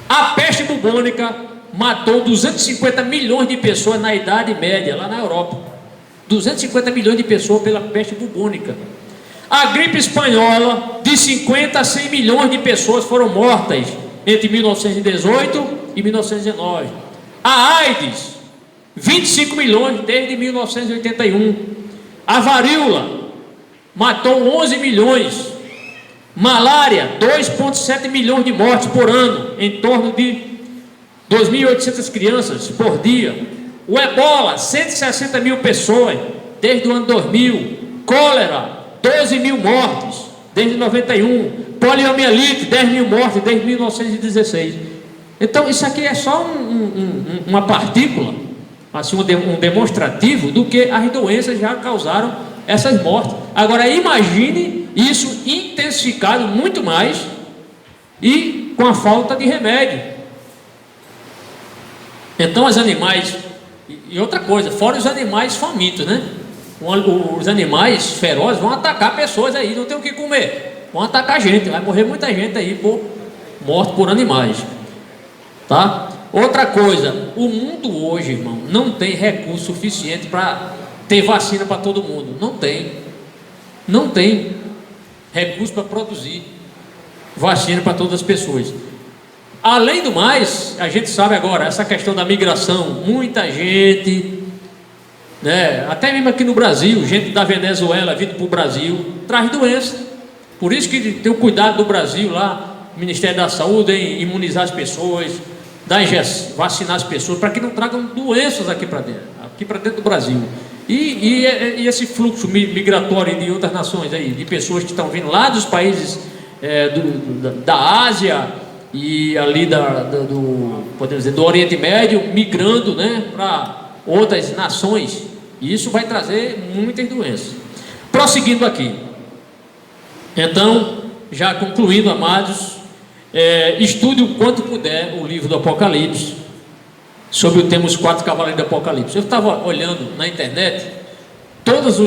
A peste bubônica matou 250 milhões de pessoas na Idade Média, lá na Europa. 250 milhões de pessoas pela peste bubônica. A gripe espanhola, de 50 a 100 milhões de pessoas foram mortas entre 1918 e 1919. A AIDS, 25 milhões desde 1981. A varíola matou 11 milhões. Malária, 2,7 milhões de mortes por ano, em torno de 2.800 crianças por dia. O ebola, 160 mil pessoas desde o ano 2000. Cólera, 12 mil mortes desde 91. Poliomielite, 10 mil mortes desde 1916. Então isso aqui é só uma partícula, assim, um demonstrativo do que as doenças já causaram essas mortes. Agora imagine isso intensificado muito mais e com a falta de remédio. Então os animais, e outra coisa, fora os animais famintos, né? Os animais ferozes vão atacar pessoas aí, não tem o que comer, vão atacar gente, vai morrer muita gente aí por morte por animais, tá? Outra coisa, o mundo hoje, irmão, não tem recurso suficiente para ter vacina para todo mundo, não tem recurso para produzir vacina para todas as pessoas. Além do mais, a gente sabe agora, essa questão da migração, muita gente, né, até mesmo aqui no Brasil, gente da Venezuela vindo para o Brasil, traz doença. Por isso que tem o cuidado do Brasil lá, o Ministério da Saúde, em imunizar as pessoas, vacinar as pessoas, para que não tragam doenças aqui para dentro do Brasil. E esse fluxo migratório de outras nações aí, de pessoas que estão vindo lá dos países da Ásia e ali podemos dizer, do Oriente Médio, migrando, né, para outras nações, e isso vai trazer muitas doenças. Prosseguindo aqui, então, já concluindo, amados, estude o quanto puder o livro do Apocalipse, sobre o tema Os Quatro Cavaleiros do Apocalipse. Eu estava olhando na internet, todas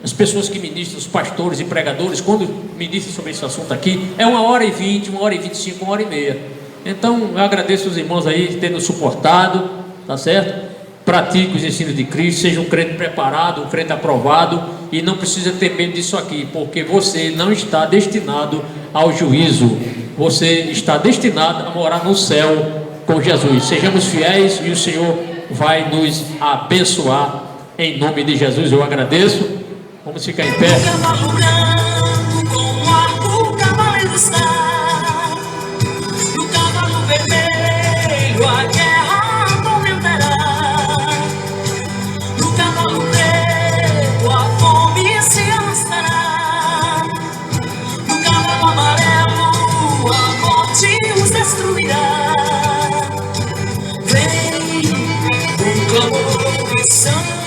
as pessoas que ministram, os pastores e pregadores, quando ministram sobre esse assunto aqui, é 1h20, 1h25, 1h30. Então, eu agradeço os irmãos aí terem nos suportado, tá certo? Pratique os ensinos de Cristo, seja um crente preparado, um crente aprovado, e não precisa ter medo disso aqui, porque você não está destinado ao juízo, você está destinado a morar no céu com Jesus. Sejamos fiéis e o Senhor vai nos abençoar, em nome de Jesus. Eu agradeço. Vamos ficar em pé. No cavalo vermelho a guerra aumentará. No cavalo preto a fome se alastará. No cavalo amarelo a morte os destruirá. Vem, um clamor e sangue.